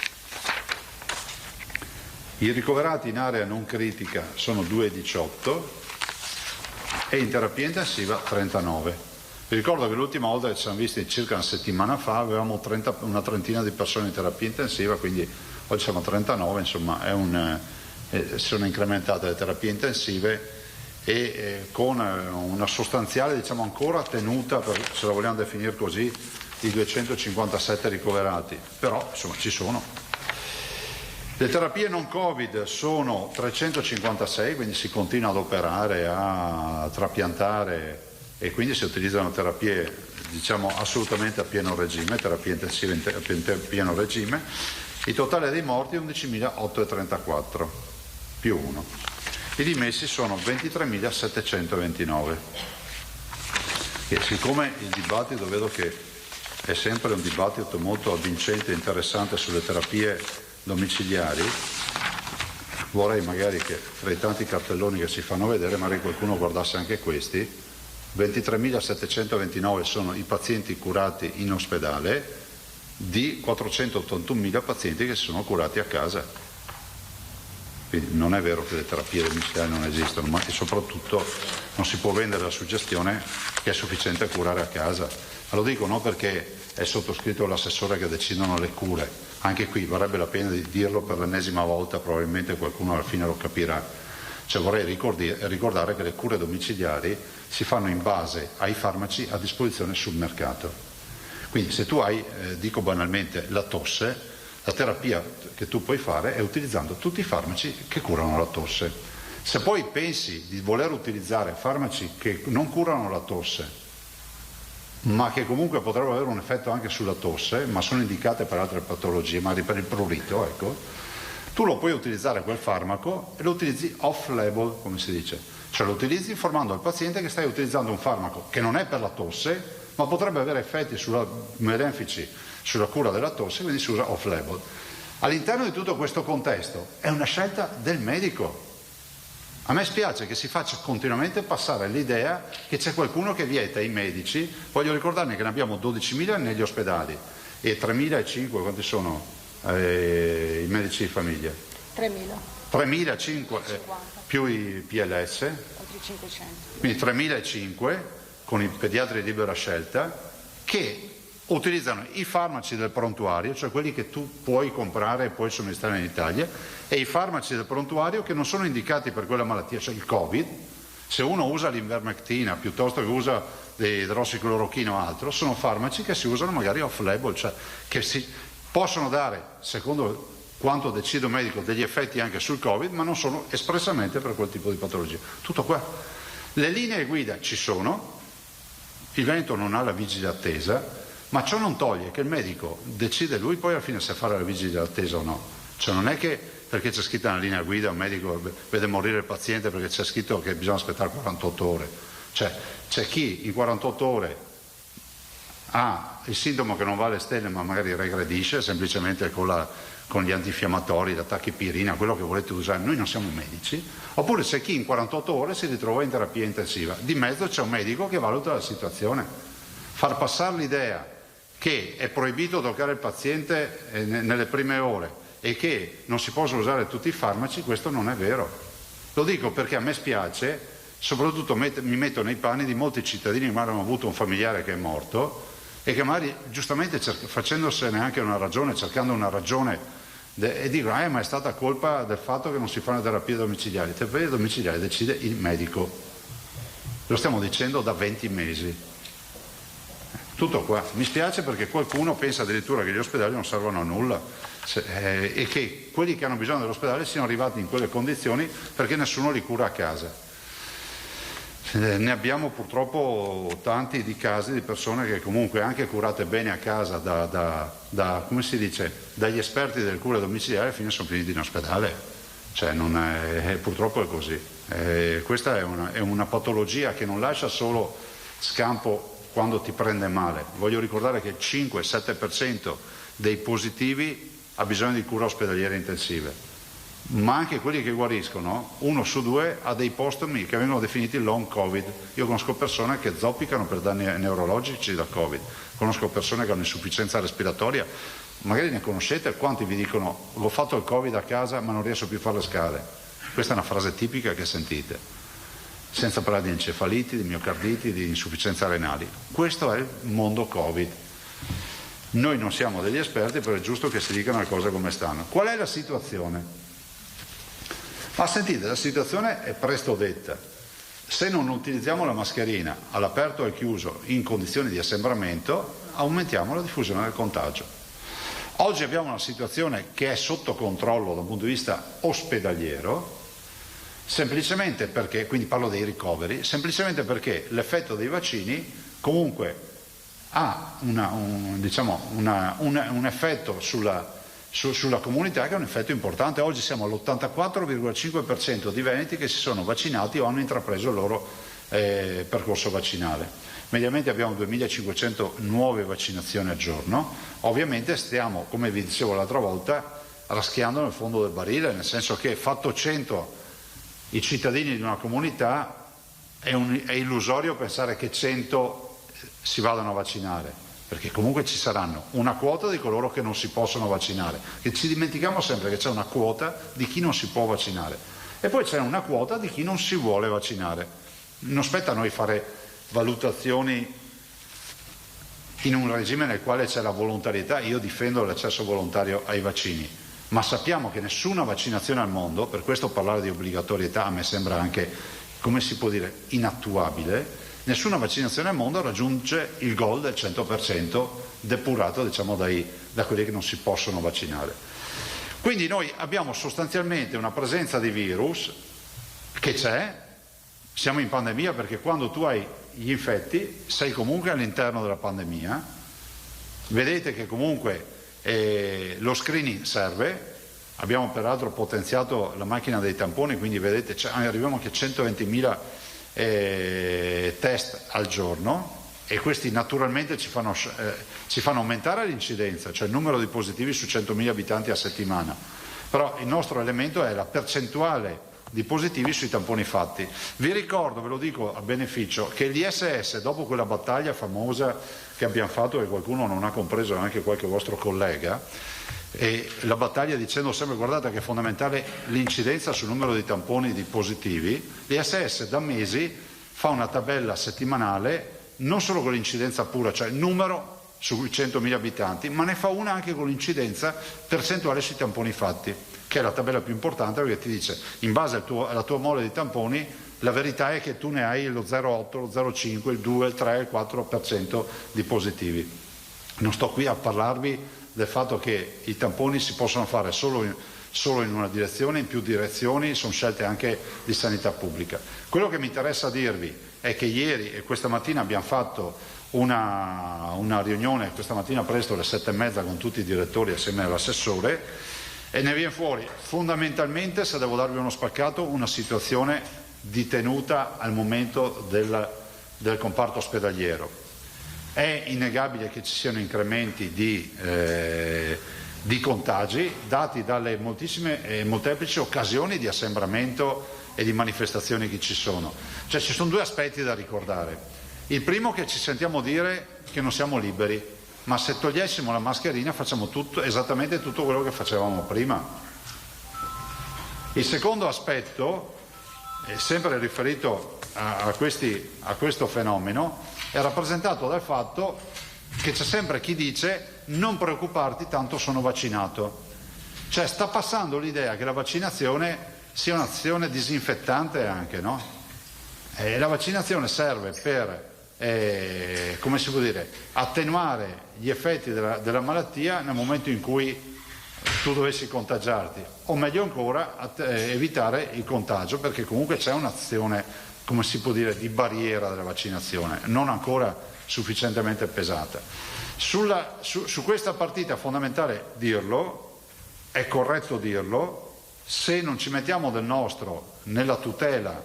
I ricoverati in area non critica sono 218 e in terapia intensiva 39. Vi ricordo che l'ultima volta che ci siamo visti circa una settimana fa avevamo una trentina di persone in terapia intensiva, quindi oggi siamo a 39, insomma sono incrementate le terapie intensive e con una sostanziale, diciamo, ancora tenuta, se la vogliamo definire così, di 257 ricoverati, però insomma ci sono. Le terapie non Covid sono 356, quindi si continua ad operare, a trapiantare, e quindi si utilizzano terapie, diciamo, assolutamente a pieno regime, terapie intensive a pieno regime. Il totale dei morti è 11.834 più 1. I dimessi sono 23.729. E siccome il dibattito vedo che è sempre un dibattito molto avvincente e interessante sulle terapie domiciliari, vorrei magari che tra i tanti cartelloni che si fanno vedere magari qualcuno guardasse anche questi. 23.729 sono i pazienti curati in ospedale di 481.000 pazienti che sono curati a casa. Quindi non è vero che le terapie domiciliari non esistono, ma soprattutto non si può vendere la suggestione che è sufficiente curare a casa. Ma lo dico non perché è sottoscritto l'assessore che decidono le cure, anche qui varrebbe la pena di dirlo per l'ennesima volta, probabilmente qualcuno alla fine lo capirà. Cioè vorrei ricordare che le cure domiciliari si fanno in base ai farmaci a disposizione sul mercato. Quindi se tu hai, dico banalmente, la tosse, la terapia che tu puoi fare è utilizzando tutti i farmaci che curano la tosse. Se poi pensi di voler utilizzare farmaci che non curano la tosse, ma che comunque potrebbero avere un effetto anche sulla tosse, ma sono indicate per altre patologie, magari per il prurito, ecco, tu lo puoi utilizzare quel farmaco e lo utilizzi off-label, come si dice. Cioè lo utilizzi informando al paziente che stai utilizzando un farmaco che non è per la tosse, ma potrebbe avere effetti benefici sulla cura della tosse, quindi si usa off-label. All'interno di tutto questo contesto è una scelta del medico. A me spiace che si faccia continuamente passare l'idea che c'è qualcuno che vieta ai medici. Voglio ricordarmi che ne abbiamo 12.000 negli ospedali e 3.500, quanti sono i medici di famiglia? 3.500 più i PLS, altri 500. Quindi 3.500 con i pediatri di libera scelta che utilizzano i farmaci del prontuario, cioè quelli che tu puoi comprare e puoi somministrare in Italia, e i farmaci del prontuario che non sono indicati per quella malattia, cioè il Covid. Se uno usa l'invermectina piuttosto che usa l'idrossiclorochina o altro, sono farmaci che si usano magari off-label, cioè che si possono dare, secondo quanto decide un medico, degli effetti anche sul Covid, ma non sono espressamente per quel tipo di patologia. Tutto qua. Le linee guida ci sono, il Veneto non ha la vigile attesa, ma ciò non toglie che il medico decide lui poi alla fine se fare la vigile attesa o no. Cioè non è che perché c'è scritta una linea guida un medico vede morire il paziente perché c'è scritto che bisogna aspettare 48 ore. Cioè c'è chi in 48 ore ha il sintomo che non va alle stelle ma magari regredisce semplicemente con gli antinfiammatori, la tachipirina, quello che volete usare. Noi non siamo medici. Oppure c'è chi in 48 ore si ritrova in terapia intensiva. Di mezzo c'è un medico che valuta la situazione. Far passare l'idea che è proibito toccare il paziente nelle prime ore e che non si possono usare tutti i farmaci, questo non è vero. Lo dico perché a me spiace, soprattutto mi metto nei panni di molti cittadini che magari hanno avuto un familiare che è morto e che magari giustamente facendosene anche una ragione, cercando una ragione e dicono ma è stata colpa del fatto che non si fanno terapie domiciliari. Le terapie domiciliari decide il medico, lo stiamo dicendo da 20 mesi. Tutto qua. Mi spiace perché qualcuno pensa addirittura che gli ospedali non servono a nulla. e che quelli che hanno bisogno dell'ospedale siano arrivati in quelle condizioni perché nessuno li cura a casa. Ne abbiamo purtroppo tanti di casi di persone che comunque anche curate bene a casa come si dice, dagli esperti del cura domiciliare, alla fine sono finiti in ospedale. Cioè purtroppo è così. Questa è una patologia che non lascia solo scampo quando ti prende male. Voglio ricordare che il 5-7% dei positivi ha bisogno di cura ospedaliere intensive, ma anche quelli che guariscono, 1 su 2 ha dei postumi che vengono definiti long covid. Io conosco persone che zoppicano per danni neurologici da covid, conosco persone che hanno insufficienza respiratoria, magari ne conoscete quanti vi dicono ho fatto il covid a casa ma non riesco più a fare le scale. Questa è una frase tipica che sentite, senza parlare di encefaliti, di miocarditi, di insufficienza renali. Questo è il mondo covid. Noi non siamo degli esperti, però è giusto che si dicano le cose come stanno. Qual è la situazione? Ma sentite, la situazione è presto detta. Se non utilizziamo la mascherina all'aperto e al chiuso in condizioni di assembramento, aumentiamo la diffusione del contagio. Oggi abbiamo una situazione che è sotto controllo da un punto di vista ospedaliero, semplicemente perché, quindi parlo dei ricoveri, semplicemente perché l'effetto dei vaccini comunque ha un effetto sulla comunità che è un effetto importante. Oggi siamo all'84,5% di veneti che si sono vaccinati o hanno intrapreso il loro percorso vaccinale. Mediamente abbiamo 2.500 nuove vaccinazioni al giorno. Ovviamente stiamo, come vi dicevo l'altra volta, raschiando nel fondo del barile, nel senso che fatto 100 i cittadini di una comunità è illusorio pensare che 100 si vadano a vaccinare, perché comunque ci saranno una quota di coloro che non si possono vaccinare, che ci dimentichiamo sempre che c'è una quota di chi non si può vaccinare e poi c'è una quota di chi non si vuole vaccinare. Non spetta a noi fare valutazioni in un regime nel quale c'è la volontarietà. Io difendo l'accesso volontario ai vaccini, ma sappiamo che nessuna vaccinazione al mondo, per questo parlare di obbligatorietà a me sembra anche, come si può dire, inattuabile. Nessuna vaccinazione al mondo raggiunge il goal del 100% depurato, diciamo, da quelli che non si possono vaccinare. Quindi noi abbiamo sostanzialmente una presenza di virus che c'è, siamo in pandemia perché quando tu hai gli infetti sei comunque all'interno della pandemia. Vedete che comunque lo screening serve. Abbiamo peraltro potenziato la macchina dei tamponi, quindi vedete arriviamo anche a 120.000 test al giorno e questi naturalmente ci fanno aumentare l'incidenza, cioè il numero di positivi su 100.000 abitanti a settimana. Però il nostro elemento è la percentuale di positivi sui tamponi fatti. Vi ricordo, ve lo dico a beneficio, che l'ISS, dopo quella battaglia famosa che abbiamo fatto, che qualcuno non ha compreso, anche qualche vostro collega, e la battaglia dicendo sempre guardate che è fondamentale l'incidenza sul numero di tamponi di positivi, l'ISS da mesi fa una tabella settimanale non solo con l'incidenza pura, cioè il numero su 100.000 abitanti, ma ne fa una anche con l'incidenza percentuale sui tamponi fatti, che è la tabella più importante perché ti dice in base alla tua mole di tamponi la verità è che tu ne hai lo 0,8, lo 0,5, il 2, il 3, il 4% di positivi. Non sto qui a parlarvi del fatto che i tamponi si possono fare solo in una direzione, in più direzioni, sono scelte anche di sanità pubblica. Quello che mi interessa dirvi è che ieri e questa mattina abbiamo fatto una riunione, questa mattina presto alle 7:30 con tutti i direttori assieme all'assessore, e ne viene fuori fondamentalmente, se devo darvi uno spaccato, una situazione di tenuta al momento del comparto ospedaliero. È innegabile che ci siano incrementi di contagi dati dalle moltissime e molteplici occasioni di assembramento e di manifestazioni che ci sono. Cioè ci sono due aspetti da ricordare. Il primo, che ci sentiamo dire che non siamo liberi, ma se togliessimo la mascherina facciamo esattamente tutto quello che facevamo prima. Il secondo aspetto, sempre riferito a questo fenomeno, è rappresentato dal fatto che c'è sempre chi dice non preoccuparti, tanto sono vaccinato. Cioè sta passando l'idea che la vaccinazione sia un'azione disinfettante anche, no? La vaccinazione serve per, come si può dire, attenuare gli effetti della malattia nel momento in cui tu dovessi contagiarti, o meglio ancora evitare il contagio, perché comunque c'è un'azione, come si può dire, di barriera della vaccinazione, non ancora sufficientemente pesata. Su questa partita è fondamentale dirlo, è corretto dirlo, se non ci mettiamo del nostro nella tutela,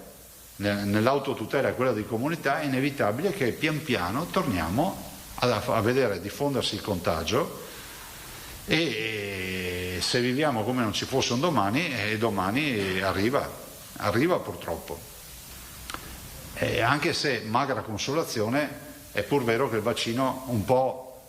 nell'autotutela e quella di comunità, è inevitabile che pian piano torniamo a vedere diffondersi il contagio, e se viviamo come non ci fosse un domani, domani arriva purtroppo. E anche se magra consolazione, è pur vero che il vaccino un po'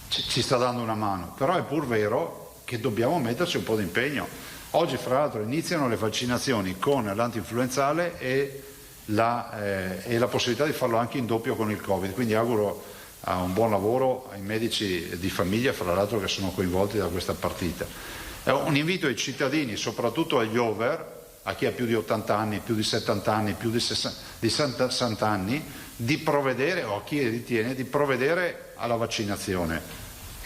ci sta dando una mano, però è pur vero che dobbiamo metterci un po' di impegno. Oggi fra l'altro iniziano le vaccinazioni con l'antinfluenzale e la possibilità di farlo anche in doppio con il Covid, quindi auguro un buon lavoro ai medici di famiglia, fra l'altro, che sono coinvolti da questa partita. Un invito ai cittadini, soprattutto agli over, a chi ha più di 80 anni, più di 70 anni, più di 60 anni, di provvedere, o a chi ritiene di provvedere alla vaccinazione.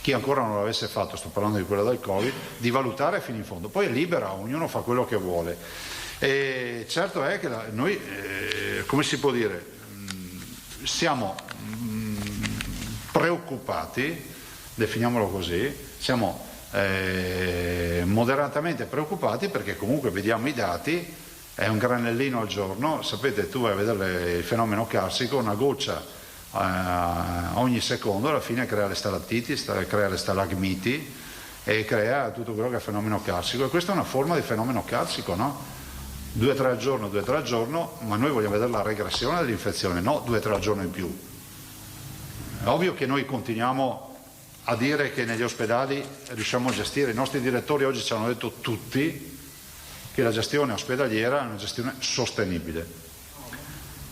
Chi ancora non l'avesse fatto, sto parlando di quella del Covid, di valutare fino in fondo. Poi è libera, ognuno fa quello che vuole. E certo è che noi, come si può dire, siamo preoccupati, definiamolo così, siamo moderatamente preoccupati, perché comunque vediamo i dati, è un granellino al giorno. Sapete, tu vai a vedere il fenomeno carsico, una goccia ogni secondo alla fine crea le stalattiti, crea le stalagmiti e crea tutto quello che è fenomeno carsico, e questa è una forma di fenomeno carsico, no? 2-3 al giorno, ma noi vogliamo vedere la regressione dell'infezione, no 2-3 al giorno in più. È ovvio che noi continuiamo a dire che negli ospedali riusciamo a gestire, i nostri direttori oggi ci hanno detto tutti che la gestione ospedaliera è una gestione sostenibile.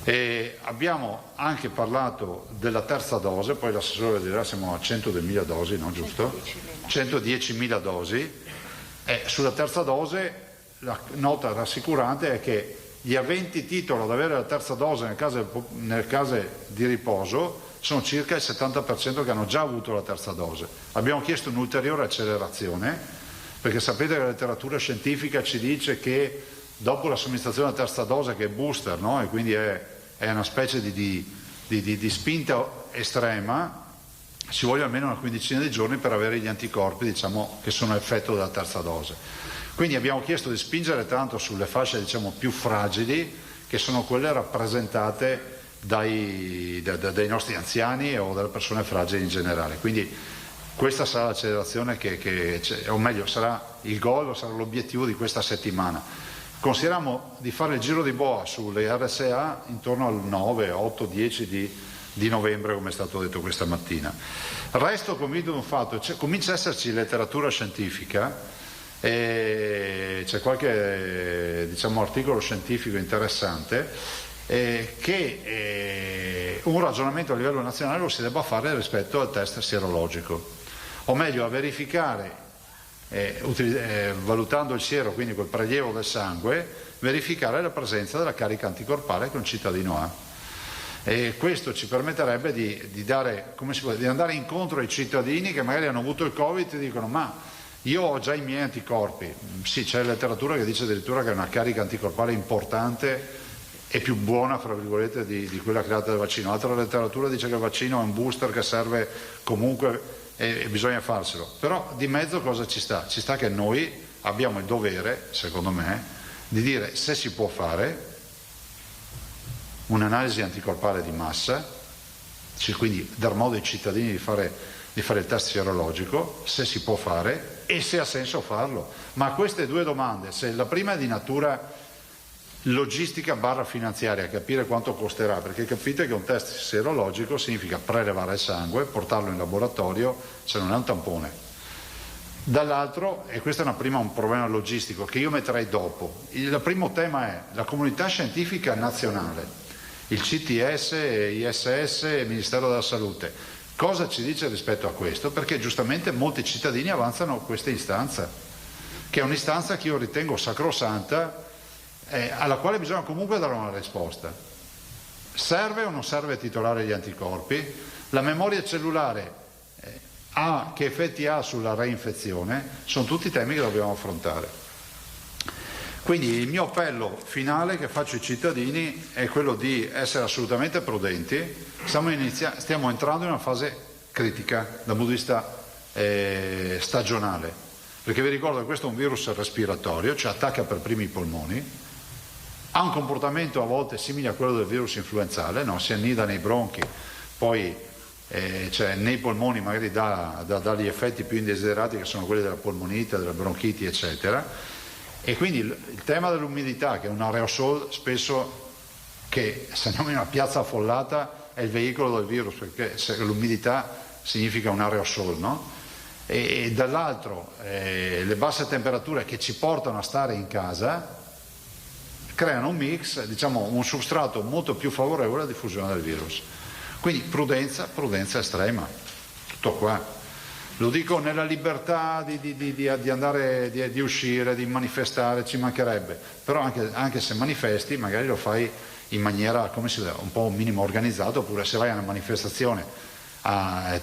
E abbiamo anche parlato della terza dose, poi l'assessore dirà siamo a 100.000 dosi, no, giusto? 110.000 dosi. Sulla terza dose la nota rassicurante è che gli aventi titolo ad avere la terza dose nel caso di riposo sono circa il 70% che hanno già avuto la terza dose. Abbiamo chiesto un'ulteriore accelerazione, perché sapete che la letteratura scientifica ci dice che dopo la somministrazione della terza dose, che è booster, no? E quindi è una specie di spinta estrema, ci vuole almeno una quindicina di giorni per avere gli anticorpi, diciamo, che sono effetto della terza dose. Quindi abbiamo chiesto di spingere tanto sulle fasce, diciamo, più fragili, che sono quelle rappresentate dai nostri anziani o dalle persone fragili in generale. Quindi questa sarà l'accelerazione o meglio sarà il goal, sarà l'obiettivo di questa settimana. Consideriamo di fare il giro di boa sulle RSA intorno al 9, 8, 10 di novembre, come è stato detto questa mattina. Resto convinto di un fatto, comincia a esserci letteratura scientifica, e c'è qualche articolo scientifico interessante, che un ragionamento a livello nazionale lo si debba fare rispetto al test sierologico, o meglio a verificare, valutando il siero, quindi col prelievo del sangue, verificare la presenza della carica anticorpale che un cittadino ha. E questo ci permetterebbe di andare incontro ai cittadini che magari hanno avuto il Covid e dicono ma io ho già i miei anticorpi. Sì, c'è letteratura che dice addirittura che è una carica anticorpale importante e più buona, fra virgolette, di quella creata dal vaccino. Altra letteratura dice che il vaccino è un booster che serve comunque e bisogna farselo. Però di mezzo cosa ci sta? Ci sta che noi abbiamo il dovere, secondo me, di dire se si può fare un'analisi anticorpale di massa, quindi dar modo ai cittadini di fare il test sierologico, se si può fare e se ha senso farlo. Ma queste due domande, se la prima è di natura logistica / finanziaria, capire quanto costerà, perché capite che un test sierologico significa prelevare il sangue, portarlo in laboratorio, se non è un tampone. Dall'altro, e questo è un problema logistico che io metterei dopo, il primo tema è la comunità scientifica nazionale, il CTS, ISS e il Ministero della Salute. Cosa ci dice rispetto a questo? Perché giustamente molti cittadini avanzano questa istanza, che è un'istanza che io ritengo sacrosanta, alla quale bisogna comunque dare una risposta. Serve o non serve titolare gli anticorpi? La memoria cellulare che effetti ha sulla reinfezione, sono tutti temi che dobbiamo affrontare. Quindi il mio appello finale che faccio ai cittadini è quello di essere assolutamente prudenti. Stiamo entrando in una fase critica dal punto di vista stagionale, perché vi ricordo che questo è un virus respiratorio, cioè attacca per primi i polmoni, ha un comportamento a volte simile a quello del virus influenzale, no? Si annida nei bronchi, poi cioè nei polmoni magari dà gli effetti più indesiderati, che sono quelli della polmonite, della bronchiti, eccetera. E quindi il tema dell'umidità, che è un aerosol spesso, che se andiamo in una piazza affollata è il veicolo del virus, perché l'umidità significa un aerosol, no? E dall'altro le basse temperature che ci portano a stare in casa creano un mix, diciamo un substrato molto più favorevole alla diffusione del virus. Quindi prudenza estrema, tutto qua. Lo dico nella libertà di andare, di uscire, di manifestare, ci mancherebbe, però anche se manifesti magari lo fai in maniera, come si dice, un po' un minimo organizzato, oppure se vai a una manifestazione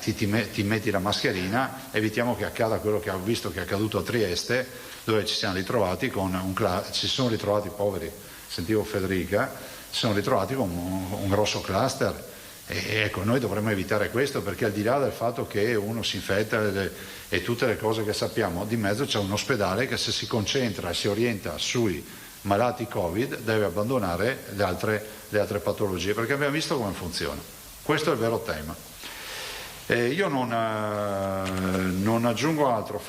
ti metti la mascherina, evitiamo che accada quello che ho visto che è accaduto a Trieste, dove ci sono ritrovati poveri, sentivo Federica, si sono ritrovati con un grosso cluster. E ecco, noi dovremmo evitare questo, perché al di là del fatto che uno si infetta e tutte le cose che sappiamo, di mezzo c'è un ospedale che, se si concentra e si orienta sui malati Covid, deve abbandonare le altre patologie, perché abbiamo visto come funziona. Questo è il vero tema. Io non aggiungo altro,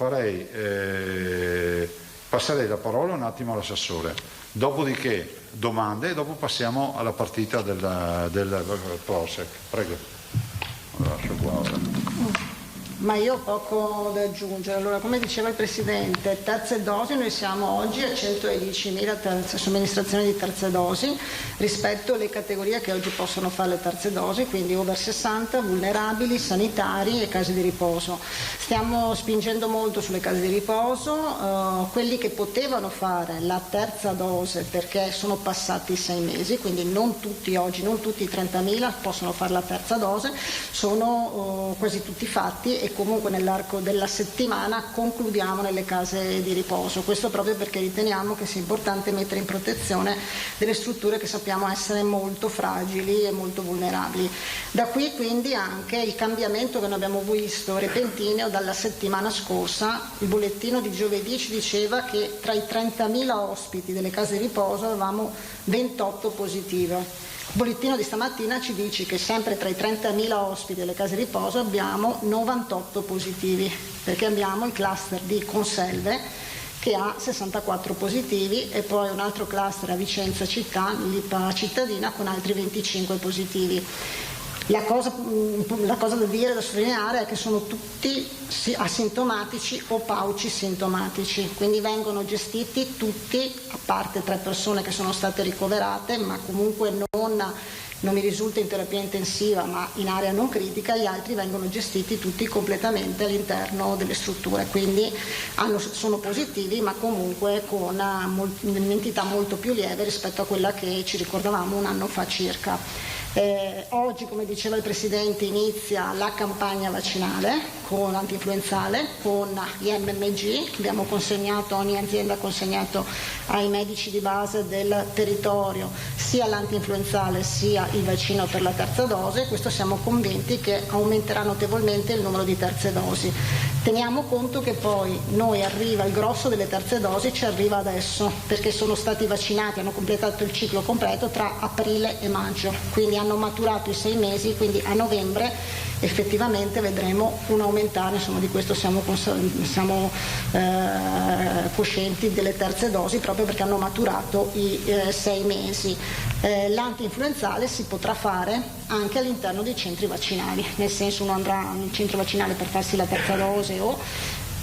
passerei la parola un attimo all'assessore, dopodiché domande e dopo passiamo alla partita del Prosec. Prego. Ma io ho poco da aggiungere. Allora, come diceva il Presidente, terze dosi, noi siamo oggi a 110.000 somministrazioni di terze dosi rispetto alle categorie che oggi possono fare le terze dosi, quindi over 60, vulnerabili, sanitari e case di riposo. Stiamo spingendo molto sulle case di riposo, quelli che potevano fare la terza dose perché sono passati 6 mesi, quindi non tutti oggi, non tutti i 30.000 possono fare la terza dose, sono quasi tutti fatti, e comunque nell'arco della settimana concludiamo nelle case di riposo. Questo proprio perché riteniamo che sia importante mettere in protezione delle strutture che sappiamo essere molto fragili e molto vulnerabili. Da qui quindi anche il cambiamento che noi abbiamo visto repentino dalla settimana scorsa. Il bollettino di giovedì ci diceva che tra i 30.000 ospiti delle case di riposo avevamo 28 positive. Il bollettino di stamattina ci dice che sempre tra i 30.000 ospiti delle case di riposo abbiamo 98 positivi, perché abbiamo il cluster di Conselve che ha 64 positivi e poi un altro cluster a Vicenza città, l'IPA cittadina, con altri 25 positivi. La cosa da dire, da sottolineare, è che sono tutti asintomatici o paucisintomatici, quindi vengono gestiti tutti, a parte 3 persone che sono state ricoverate, ma comunque non mi risulta in terapia intensiva, ma in area non critica. Gli altri vengono gestiti tutti completamente all'interno delle strutture, quindi sono positivi, ma comunque con un'entità molto più lieve rispetto a quella che ci ricordavamo un anno fa circa. Oggi, come diceva il Presidente, inizia la campagna vaccinale con antinfluenzale, con gli MMG, abbiamo consegnato, ogni azienda ha consegnato ai medici di base del territorio sia l'antinfluenzale sia il vaccino per la terza dose. Questo siamo convinti che aumenterà notevolmente il numero di terze dosi. Teniamo conto che poi noi arriva il grosso delle terze dosi, ci arriva adesso, perché sono stati vaccinati, hanno completato il ciclo completo tra aprile e maggio, quindi hanno maturato i 6 mesi, quindi a novembre effettivamente vedremo un aumentare, insomma di questo siamo coscienti, delle terze dosi, proprio perché hanno maturato i 6 mesi. L'antinfluenzale si potrà fare anche all'interno dei centri vaccinali, nel senso uno andrà nel centro vaccinale per farsi la terza dose o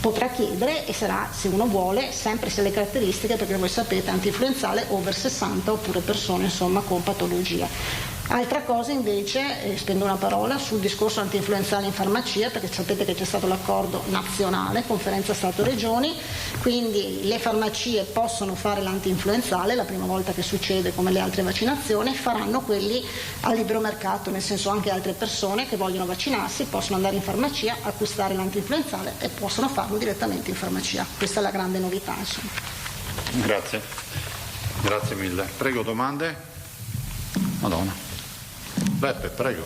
potrà chiedere, e sarà, se uno vuole, sempre se le caratteristiche, perché voi sapete, antinfluenzale over 60 oppure persone insomma con patologia. Altra cosa invece, spendo una parola sul discorso antinfluenzale in farmacia, perché sapete che c'è stato l'accordo nazionale, conferenza Stato-Regioni, quindi le farmacie possono fare l'antinfluenzale, la prima volta che succede come le altre vaccinazioni, faranno quelli al libero mercato, nel senso anche altre persone che vogliono vaccinarsi possono andare in farmacia, acquistare l'antinfluenzale e possono farlo direttamente in farmacia. Questa è la grande novità, insomma. Grazie, grazie mille. Prego, domande? Madonna. Beppe, prego.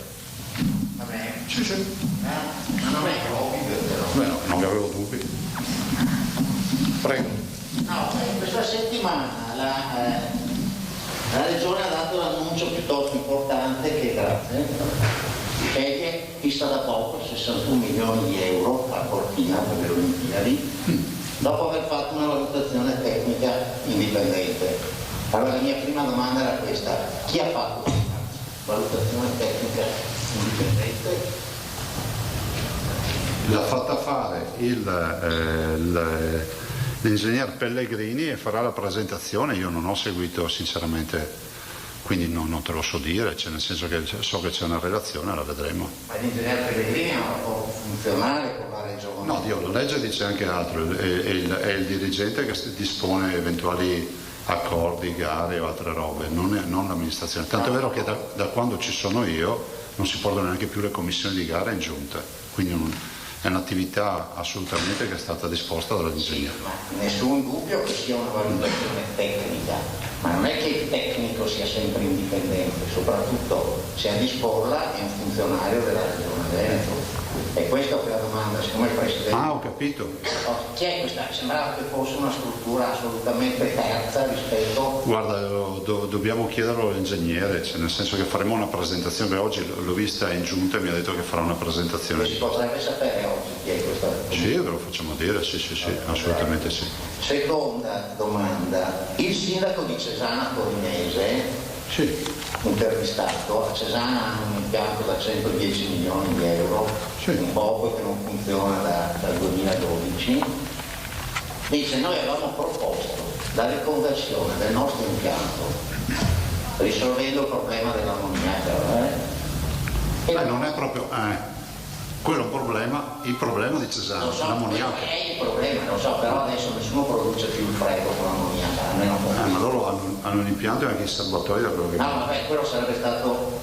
Sì, sì. Non è Covid, però. Beh, no, non avevo dubbi. Prego. No, questa settimana la Regione ha dato un annuncio piuttosto importante che grazie, che vista da poco 61 milioni di euro a Cortina per le Olimpiadi, dopo aver fatto una valutazione tecnica indipendente. Allora la mia prima domanda era questa: chi ha fatto questa valutazione tecnica indipendente? L'ha fatta fare l'ingegner Pellegrini e farà la presentazione. Io non ho seguito sinceramente, quindi non te lo so dire, cioè, nel senso che so che c'è una relazione, la vedremo. Ma l'ingegner Pellegrini è un rapporto funzionale con la Regione? No, Dio, la legge dice anche altro, è il dirigente che dispone eventuali accordi, gare o altre robe, non l'amministrazione. Tanto è vero che da quando ci sono io non si portano neanche più le commissioni di gara in giunta, quindi è un'attività assolutamente che è stata disposta dall'ingegnere. Sì, ma nessun dubbio che sia una valutazione tecnica, ma non è che il tecnico sia sempre indipendente, soprattutto se a disporla è un funzionario della Regione Veneto. E questa è la domanda, siccome il Presidente... Ah, ho capito. Chi è questa? Sembrava che fosse una struttura assolutamente terza rispetto... Guarda, dobbiamo chiederlo all'ingegnere, cioè nel senso che faremo una presentazione, oggi l'ho vista in giunta e mi ha detto che farà una presentazione. Si potrebbe sapere oggi chi è questa? Sì, ve lo facciamo dire, sì, assolutamente sì. Seconda domanda, il sindaco di Cesana Torinese... Sì. Intervistato, a Cesana hanno un impianto da 110 milioni di euro, sì, un poco che non funziona dal 2012, dice: noi avevamo proposto la riconversione del nostro impianto risolvendo il problema dell'ammoniaca, non è proprio quello è un problema, il problema di Cesana, l'ammoniaca. È il problema, lo so, però adesso nessuno produce più il freddo con l'ammoniaca, almeno ma loro hanno un impianto anche in serbatoio da quello che... No, vabbè, quello sarebbe stato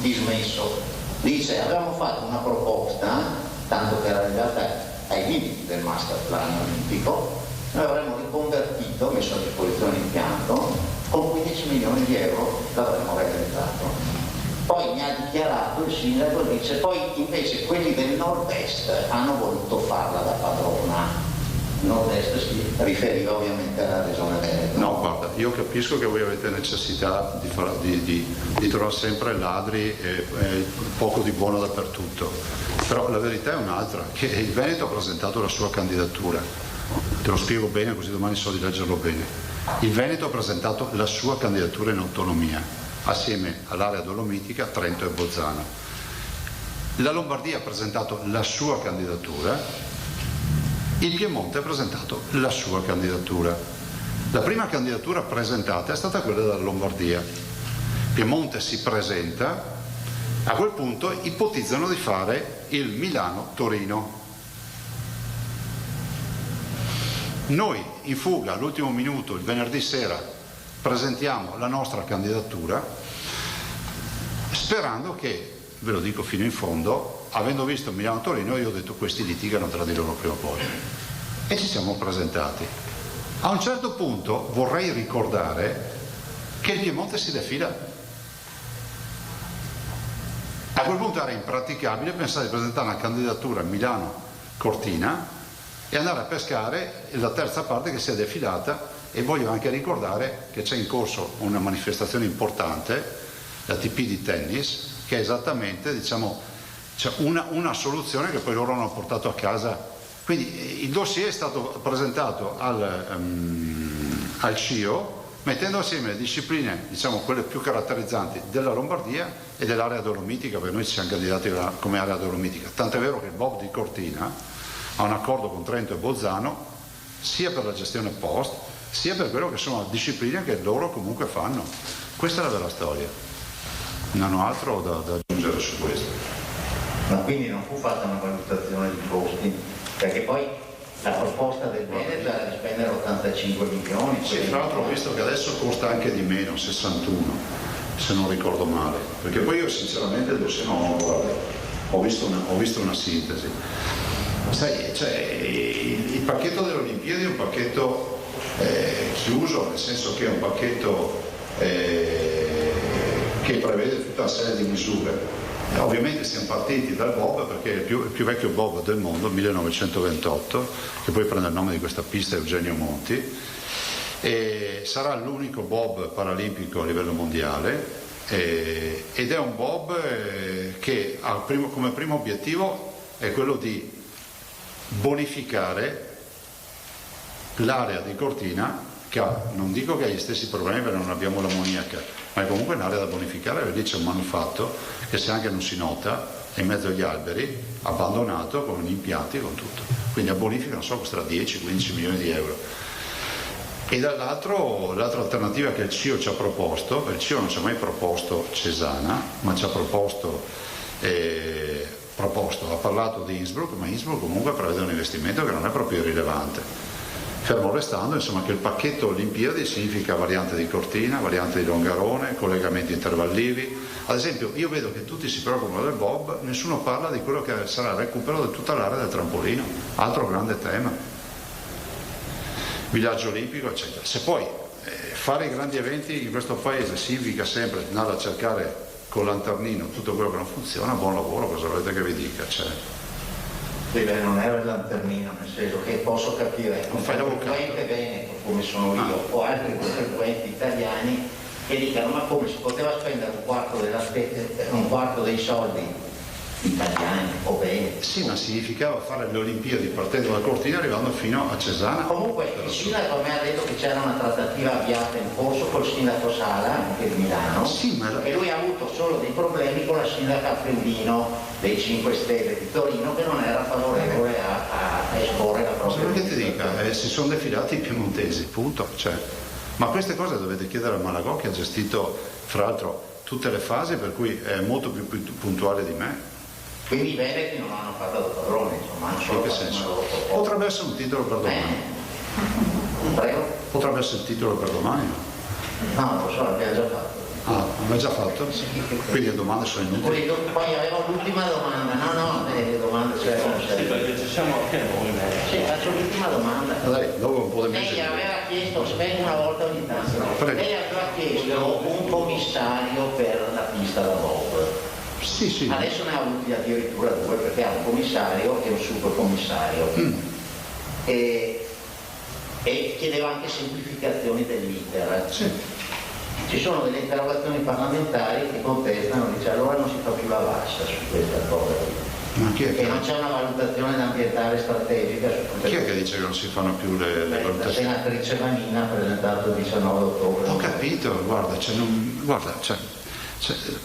dismesso. Dice: avevamo fatto una proposta, tanto che era arrivata ai limiti del master plan olimpico, noi avremmo riconvertito, messo a disposizione l'impianto, con 15 milioni di euro l'avremmo realizzato. Poi mi ha dichiarato il sindaco, dice: poi invece quelli del nord-est hanno voluto farla da padrona. Nord-est si riferiva ovviamente alla regione Veneto. No, guarda, io capisco che voi avete necessità di trovare sempre ladri e poco di buono dappertutto, però la verità è un'altra, che il Veneto ha presentato la sua candidatura. Te lo spiego bene così domani so di leggerlo bene. Il Veneto ha presentato la sua candidatura in autonomia, assieme all'area dolomitica, Trento e Bolzano. La Lombardia ha presentato la sua candidatura, il Piemonte ha presentato la sua candidatura. La prima candidatura presentata è stata quella della Lombardia. Piemonte si presenta, a quel punto ipotizzano di fare il Milano-Torino. Noi in fuga all'ultimo minuto, il venerdì sera, presentiamo la nostra candidatura sperando che, ve lo dico fino in fondo, avendo visto Milano-Torino, io ho detto: questi litigano tra di loro prima o poi, e ci siamo presentati. A un certo punto vorrei ricordare che il Piemonte si defila. A quel punto era impraticabile pensare di presentare una candidatura a Milano-Cortina e andare a pescare la terza parte che si è defilata. E voglio anche ricordare che c'è in corso una manifestazione importante, l'ATP di tennis, che è esattamente, diciamo, cioè una soluzione che poi loro hanno portato a casa. Quindi il dossier è stato presentato al CIO mettendo assieme le discipline, diciamo quelle più caratterizzanti della Lombardia e dell'area dolomitica, perché noi ci siamo candidati come area dolomitica. Tant'è vero che il Bob di Cortina ha un accordo con Trento e Bolzano sia per la gestione post sia per quello che sono discipline che loro comunque fanno. Questa è la vera storia. Non ho altro da aggiungere su questo. Ma quindi non fu fatta una valutazione di costi, perché poi la proposta del Veneto era di spendere 85 milioni. Sì, tra l'altro ho visto che adesso costa anche di meno, 61, se non ricordo male, perché poi io sinceramente il dossier non ho guardato, ho visto una sintesi. Sai, cioè, il pacchetto delle Olimpiadi è un pacchetto chiuso, nel senso che è un pacchetto che prevede tutta una serie di misure. Ovviamente siamo partiti dal bob, perché è il più vecchio bob del mondo, 1928, che poi prende il nome di questa pista, Eugenio Monti, e sarà l'unico bob paralimpico a livello mondiale, ed è un bob che ha come primo obiettivo è quello di bonificare l'area di Cortina, che ha, non dico che ha gli stessi problemi perché non abbiamo l'ammoniaca, ma è comunque un'area da bonificare, perché lì c'è un manufatto che se anche non si nota è in mezzo agli alberi, abbandonato, con gli impianti, con tutto. Quindi a bonifica, non so, costerà 10-15 milioni di euro. E dall'altro, l'altra alternativa che il CIO ci ha proposto, perché il CIO non ci ha mai proposto Cesana, ma ci ha proposto, ha parlato di Innsbruck, ma Innsbruck comunque prevede un investimento che non è proprio irrilevante. Fermo restando, insomma, che il pacchetto Olimpiadi significa variante di Cortina, variante di Longarone, collegamenti intervallivi. Ad esempio, io vedo che tutti si preoccupano del bob, nessuno parla di quello che sarà il recupero di tutta l'area del trampolino, altro grande tema. Villaggio olimpico, eccetera. Se poi fare i grandi eventi in questo paese significa sempre andare a cercare col lanternino tutto quello che non funziona, buon lavoro, cosa volete che vi dica? Cioè, non era il lanternino, nel senso che posso capire un contribuente veneto come sono io o altri contribuenti italiani che dicano ma come si poteva spendere un quarto dei soldi italiani o veneti? Sì, ma significava fare le Olimpiadi partendo da Cortina arrivando fino a Cesana. Comunque il sindaco mi ha detto che c'era una trattativa avviata in corso col sindaco Sala anche di Milano, sì, e lui ha avuto solo dei problemi con la sindaca Friulino dei 5 Stelle di Torino, che non era favorevole a esporre la propria. Cosa che ti dica, si sono defilati i piemontesi, punto. Cioè, ma queste cose dovete chiedere a Malagò, che ha gestito fra l'altro tutte le fasi, per cui è molto più puntuale di me. Quindi i veneti non hanno fatto da padrone, insomma, hanno solo in che senso? Potrebbe essere un titolo per domani. Prego? Potrebbe essere il titolo per domani? No, non lo so, l'abbiamo già fatto. Ah, l'abbiamo già fatto? Sì. Quindi le domande sono inutili? Poi avevo l'ultima domanda, le domande c'erano. Sì, perché ci siamo anche noi. Sì, faccio l'ultima domanda. Dai, dopo un po' di Lei aveva chiesto, spiego una volta ogni tanto, Prego. lei aveva chiesto un commissario per la pista da bob. Sì. Adesso ne ha avuti addirittura 2, perché ha un commissario e un supercommissario. E chiedeva anche semplificazioni dell'iter. Sì. Ci sono delle interrogazioni parlamentari che contestano, dice allora non si fa più la vasca su questa cosa. Ma chi è e che... non c'è una valutazione ambientale strategica su questa. Chi è che dice che non si fanno più le La valutazioni? senatrice Vanina ha presentato il 19 ottobre. Ho capito, guarda,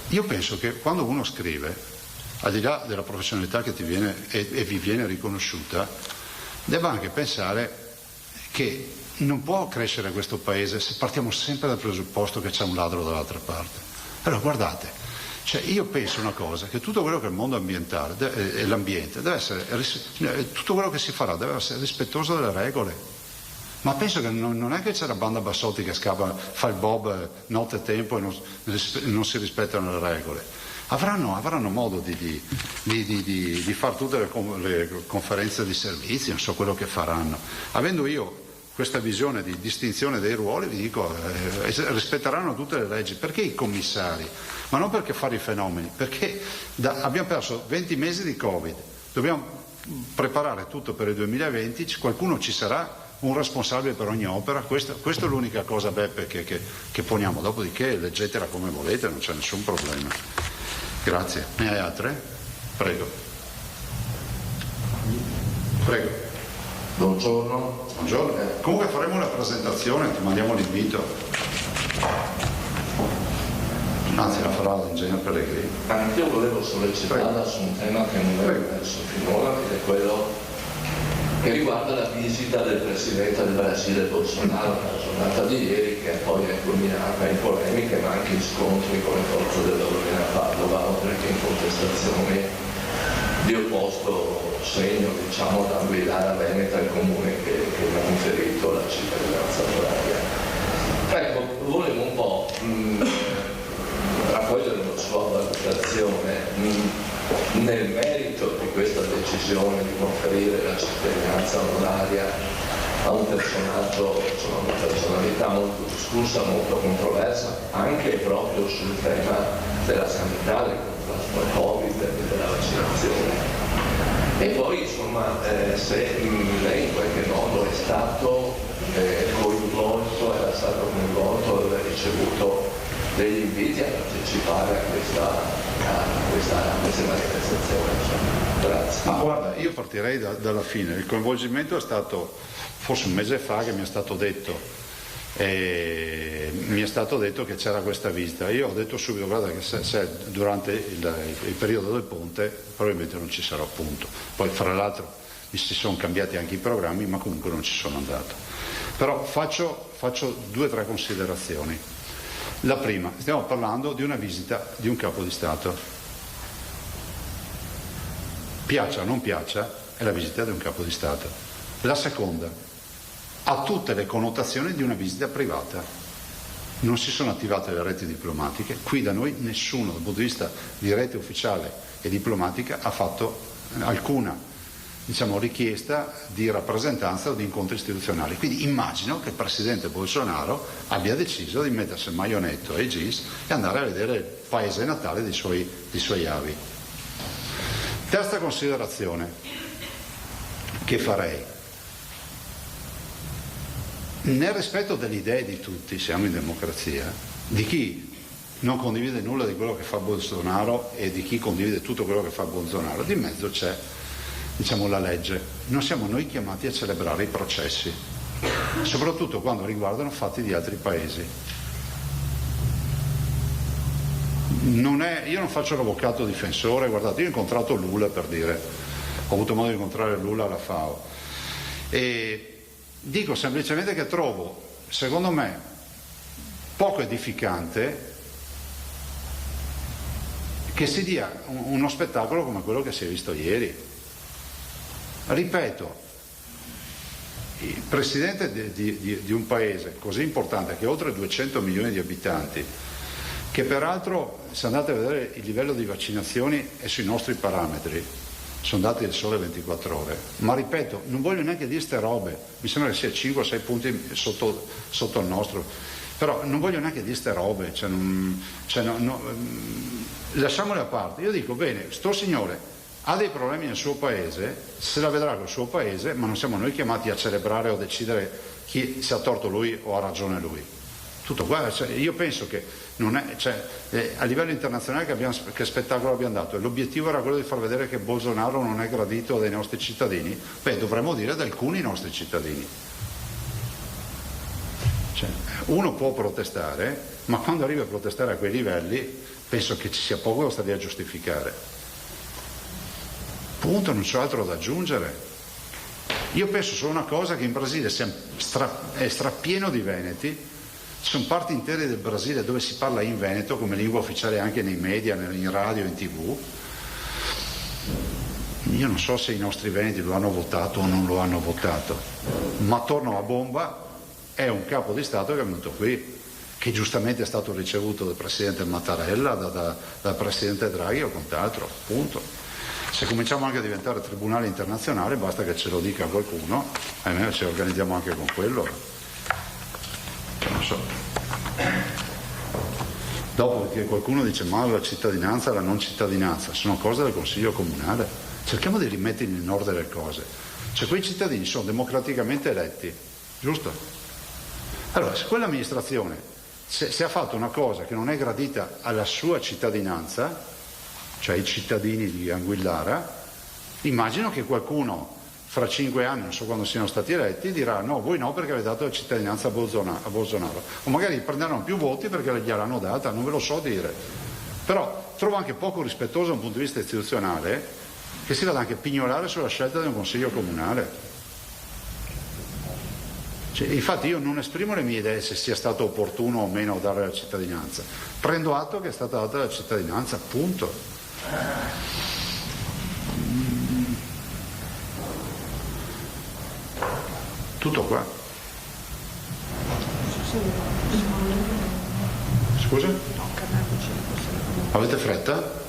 io penso che quando uno scrive, al di là della professionalità che ti viene e vi viene riconosciuta, debba anche pensare che non può crescere questo paese se partiamo sempre dal presupposto che c'è un ladro dall'altra parte. Allora guardate, io penso una cosa, che tutto quello che è il mondo ambientale e l'ambiente deve essere, tutto quello che si farà deve essere rispettoso delle regole. Ma penso che non è che c'è la banda Bassotti che scappa, fa il bob notte e tempo e non si rispettano le regole. Avranno modo di fare tutte le conferenze di servizi, non so quello che faranno. Avendo io questa visione di distinzione dei ruoli, vi dico, rispetteranno tutte le leggi. Perché i commissari? Ma non perché fare i fenomeni, perché abbiamo perso 20 mesi di Covid, dobbiamo preparare tutto per il 2020, qualcuno ci sarà, un responsabile per ogni opera, questa è l'unica cosa, Beppe, che poniamo. Dopodiché leggetela come volete, non c'è nessun problema. Grazie. Ne hai altre? Prego. Buongiorno. Comunque faremo una presentazione, ti mandiamo l'invito. Anzi, la farà l'ingegner Pellegrini. Anche io volevo sollecitarla su un tema che non è emerso finora, che è quello che riguarda la visita del Presidente del Brasile Bolsonaro nella giornata di ieri, che poi è culminata in polemiche ma anche in scontri con le forze dell'ordine a Padova, oltre che in contestazioni di opposto segno, diciamo, da Anguillara Veneta, il comune che mi ha conferito la cittadinanza onoraria. Ecco, volevo un po' raccogliere una sua valutazione nel merito di questa decisione di conferire la cittadinanza onoraria a un personaggio, insomma, una personalità molto discussa, molto controversa, anche proprio sul tema della sanità, del contrasto al Covid e della vaccinazione. E poi, insomma, se lei in qualche modo è stato coinvolto, era stato coinvolto, aveva ricevuto degli inviti a partecipare a queste manifestazioni. Grazie. Ma guarda, io partirei dalla fine. Il coinvolgimento è stato forse un mese fa che mi è stato detto che c'era questa visita. Io ho detto subito, guarda, che se durante il periodo del ponte probabilmente non ci sarà, appunto. Poi fra l'altro mi si sono cambiati anche i programmi, ma comunque non ci sono andato. Però faccio 2 o 3 considerazioni. La prima, stiamo parlando di una visita di un capo di Stato. Piaccia o non piaccia, è la visita di un capo di Stato. La seconda, ha tutte le connotazioni di una visita privata. Non si sono attivate le reti diplomatiche, qui da noi nessuno dal punto di vista di rete ufficiale e diplomatica ha fatto alcuna, diciamo, richiesta di rappresentanza o di incontri istituzionali. Quindi immagino che il Presidente Bolsonaro abbia deciso di mettersi il maionetto e i jeans e andare a vedere il paese natale dei suoi avi. Terza considerazione che farei. Nel rispetto delle idee di tutti, siamo in democrazia, di chi non condivide nulla di quello che fa Bolsonaro e di chi condivide tutto quello che fa Bolsonaro, di mezzo c'è, diciamo, la legge. Non siamo noi chiamati a celebrare i processi, soprattutto quando riguardano fatti di altri paesi. Io non faccio l'avvocato difensore, guardate, io ho incontrato Lula, per dire, ho avuto modo di incontrare Lula alla FAO e dico semplicemente che trovo, secondo me, poco edificante che si dia uno spettacolo come quello che si è visto ieri. Ripeto, il presidente di un paese così importante, che ha oltre 200 milioni di abitanti, che peraltro, se andate a vedere il livello di vaccinazioni è sui nostri parametri, sono dati del Sole 24 Ore, ma ripeto, non voglio neanche dire ste robe, mi sembra che sia 5 o 6 punti sotto il nostro, però non voglio neanche dire ste robe, lasciamole a parte. Io dico, bene, sto signore ha dei problemi nel suo paese, se la vedrà col suo paese, ma non siamo noi chiamati a celebrare o decidere chi se ha torto lui o ha ragione lui. Tutto qua, io penso che non è, a livello internazionale che spettacolo abbiamo dato, e l'obiettivo era quello di far vedere che Bolsonaro non è gradito dai nostri cittadini, dovremmo dire da alcuni nostri cittadini. Uno può protestare, ma quando arriva a protestare a quei livelli penso che ci sia poco da stare a giustificare. Punto, non c'è altro da aggiungere. Io penso solo una cosa, che in Brasile è strapieno di veneti. Ci sono parti intere del Brasile dove si parla in veneto come lingua ufficiale anche nei media, in radio, in TV. Io non so se i nostri veneti lo hanno votato o non lo hanno votato, ma torno a bomba, è un capo di Stato che è venuto qui, che giustamente è stato ricevuto dal Presidente Mattarella, dal Presidente Draghi o quant'altro, punto. Se cominciamo anche a diventare tribunale internazionale basta che ce lo dica qualcuno, almeno ci organizziamo anche con quello. Non so. Dopo che qualcuno dice ma la cittadinanza e la non cittadinanza sono cose del Consiglio Comunale, cerchiamo di rimettere in ordine le cose. Quei cittadini sono democraticamente eletti, giusto? Allora, se quell'amministrazione se ha fatto una cosa che non è gradita alla sua cittadinanza, cioè i cittadini di Anguillara, immagino che qualcuno fra 5 anni, non so quando siano stati eletti, dirà no, voi no perché avete dato la cittadinanza a Bolsonaro, o magari prenderanno più voti perché gliel'hanno data, non ve lo so dire. Però trovo anche poco rispettoso da un punto di vista istituzionale che si vada anche a pignolare sulla scelta di un Consiglio Comunale. Infatti io non esprimo le mie idee se sia stato opportuno o meno dare la cittadinanza, prendo atto che è stata data la cittadinanza, punto. Tutto qua. Scusa? Avete fretta?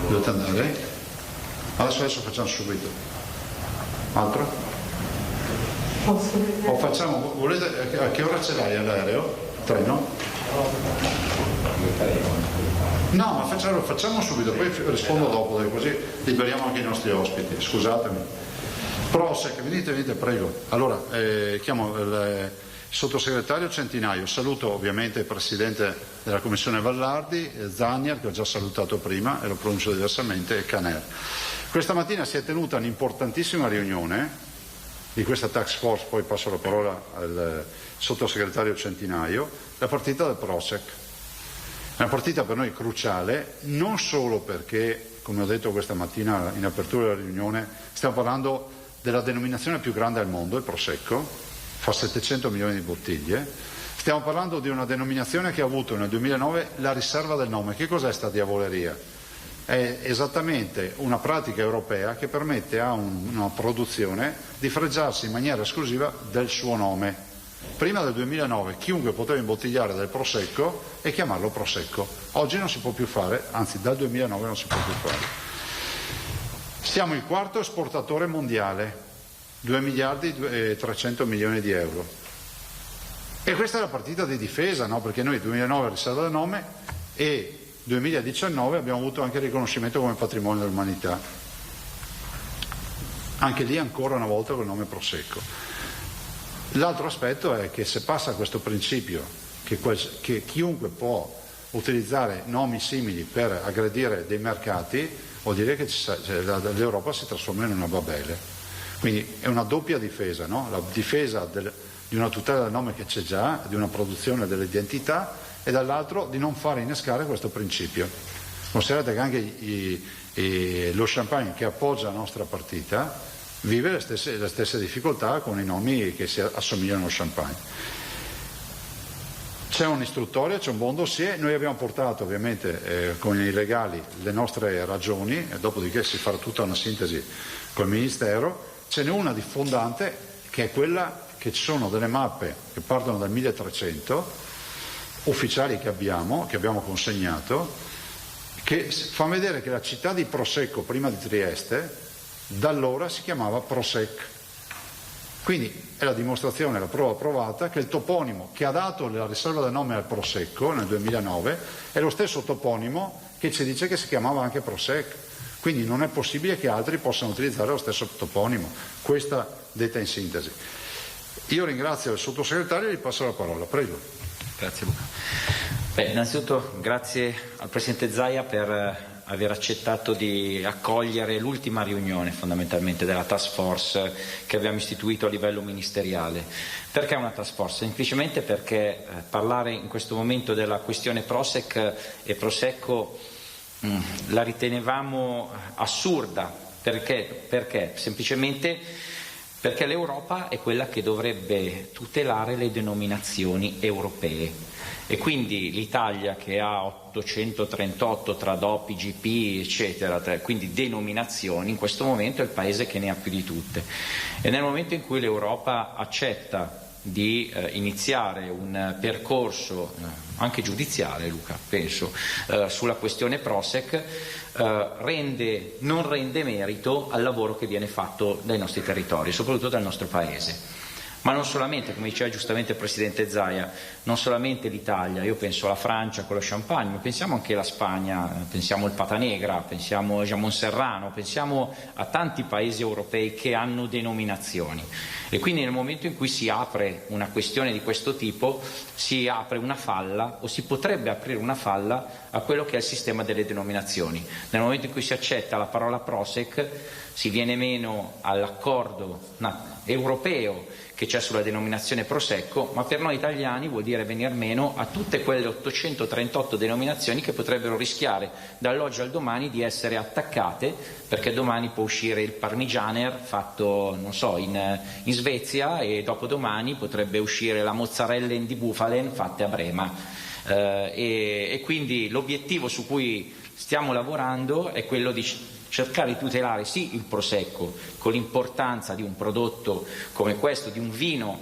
Dovete andare? Adesso facciamo subito. Altro? O facciamo, volete, a che ora ce l'hai all'aereo? Treno? No, ma facciamo subito, poi rispondo dopo, così liberiamo anche i nostri ospiti. Scusatemi. Prosec, venite, prego. Allora, chiamo il sottosegretario Centinaio, saluto ovviamente il presidente della Commissione Vallardi, Zanier, che ho già salutato prima e lo pronuncio diversamente, e Caner. Questa mattina si è tenuta un'importantissima riunione di questa task force, poi passo la parola al sottosegretario Centinaio, la partita del Prosec. È una partita per noi cruciale, non solo perché, come ho detto questa mattina in apertura della riunione, stiamo parlando della denominazione più grande al mondo, il Prosecco, fa 700 milioni di bottiglie. Stiamo parlando di una denominazione che ha avuto nel 2009 la riserva del nome. Che cos'è sta diavoleria? È esattamente una pratica europea che permette a una produzione di fregiarsi in maniera esclusiva del suo nome. Prima del 2009 chiunque poteva imbottigliare del Prosecco e chiamarlo Prosecco. Oggi non si può più fare, anzi dal 2009 non si può più fare. Siamo il quarto esportatore mondiale, 2 miliardi e 300 milioni di euro. E questa è la partita di difesa, no? Perché noi 2009 riserva del nome e 2019 abbiamo avuto anche il riconoscimento come patrimonio dell'umanità. Anche lì ancora una volta col nome Prosecco. L'altro aspetto è che se passa questo principio che chiunque può utilizzare nomi simili per aggredire dei mercati, vuol dire che l'Europa si trasforma in una Babele. Quindi è una doppia difesa, no? La difesa di una tutela del nome che c'è già, di una produzione dell'identità, e dall'altro di non fare innescare questo principio. Considerate che anche lo champagne che appoggia la nostra partita vive le stesse difficoltà con i nomi che si assomigliano allo champagne. C'è un'istruttoria, c'è un buon dossier, noi abbiamo portato ovviamente con i legali le nostre ragioni, e dopodiché si farà tutta una sintesi col Ministero. Ce n'è una di fondante, che è quella che ci sono delle mappe che partono dal 1300, ufficiali che abbiamo consegnato, che fanno vedere che la città di Prosecco, prima di Trieste, da allora si chiamava Prosec. Quindi è la dimostrazione, la prova provata, che il toponimo che ha dato la riserva del nome al Prosecco nel 2009 è lo stesso toponimo che ci dice che si chiamava anche Prosec. Quindi non è possibile che altri possano utilizzare lo stesso toponimo. Questa detta in sintesi. Io ringrazio il sottosegretario e gli passo la parola. Prego. Grazie Luca. Innanzitutto grazie al Presidente Zaia per aver accettato di accogliere l'ultima riunione fondamentalmente della task force che abbiamo istituito a livello ministeriale. Perché una task force? Semplicemente perché parlare in questo momento della questione Prosec e Prosecco la ritenevamo assurda. Perché? Semplicemente perché l'Europa è quella che dovrebbe tutelare le denominazioni europee. E quindi l'Italia, che ha 838 tra DOP, IGP, eccetera, quindi denominazioni, in questo momento è il paese che ne ha più di tutte. E nel momento in cui l'Europa accetta di iniziare un percorso anche giudiziale, Luca, penso, sulla questione Prosec, non rende merito al lavoro che viene fatto dai nostri territori, soprattutto dal nostro paese. Ma non solamente, come diceva giustamente il Presidente Zaia, non solamente l'Italia, io penso alla Francia con lo champagne, ma pensiamo anche alla Spagna, pensiamo al Pata Negra, pensiamo a Jamon Serrano, pensiamo a tanti paesi europei che hanno denominazioni. E quindi nel momento in cui si apre una questione di questo tipo, si apre una falla, o si potrebbe aprire una falla, a quello che è il sistema delle denominazioni. Nel momento in cui si accetta la parola Prosec, si viene meno all'accordo europeo che c'è sulla denominazione Prosecco, ma per noi italiani vuol dire venir meno a tutte quelle 838 denominazioni che potrebbero rischiare dall'oggi al domani di essere attaccate, perché domani può uscire il Parmigianer fatto, non so, in Svezia, e dopodomani potrebbe uscire la mozzarella di Bufalen fatte a Brema. E quindi l'obiettivo su cui stiamo lavorando è quello di cercare di tutelare sì il Prosecco, con l'importanza di un prodotto come questo, di un vino.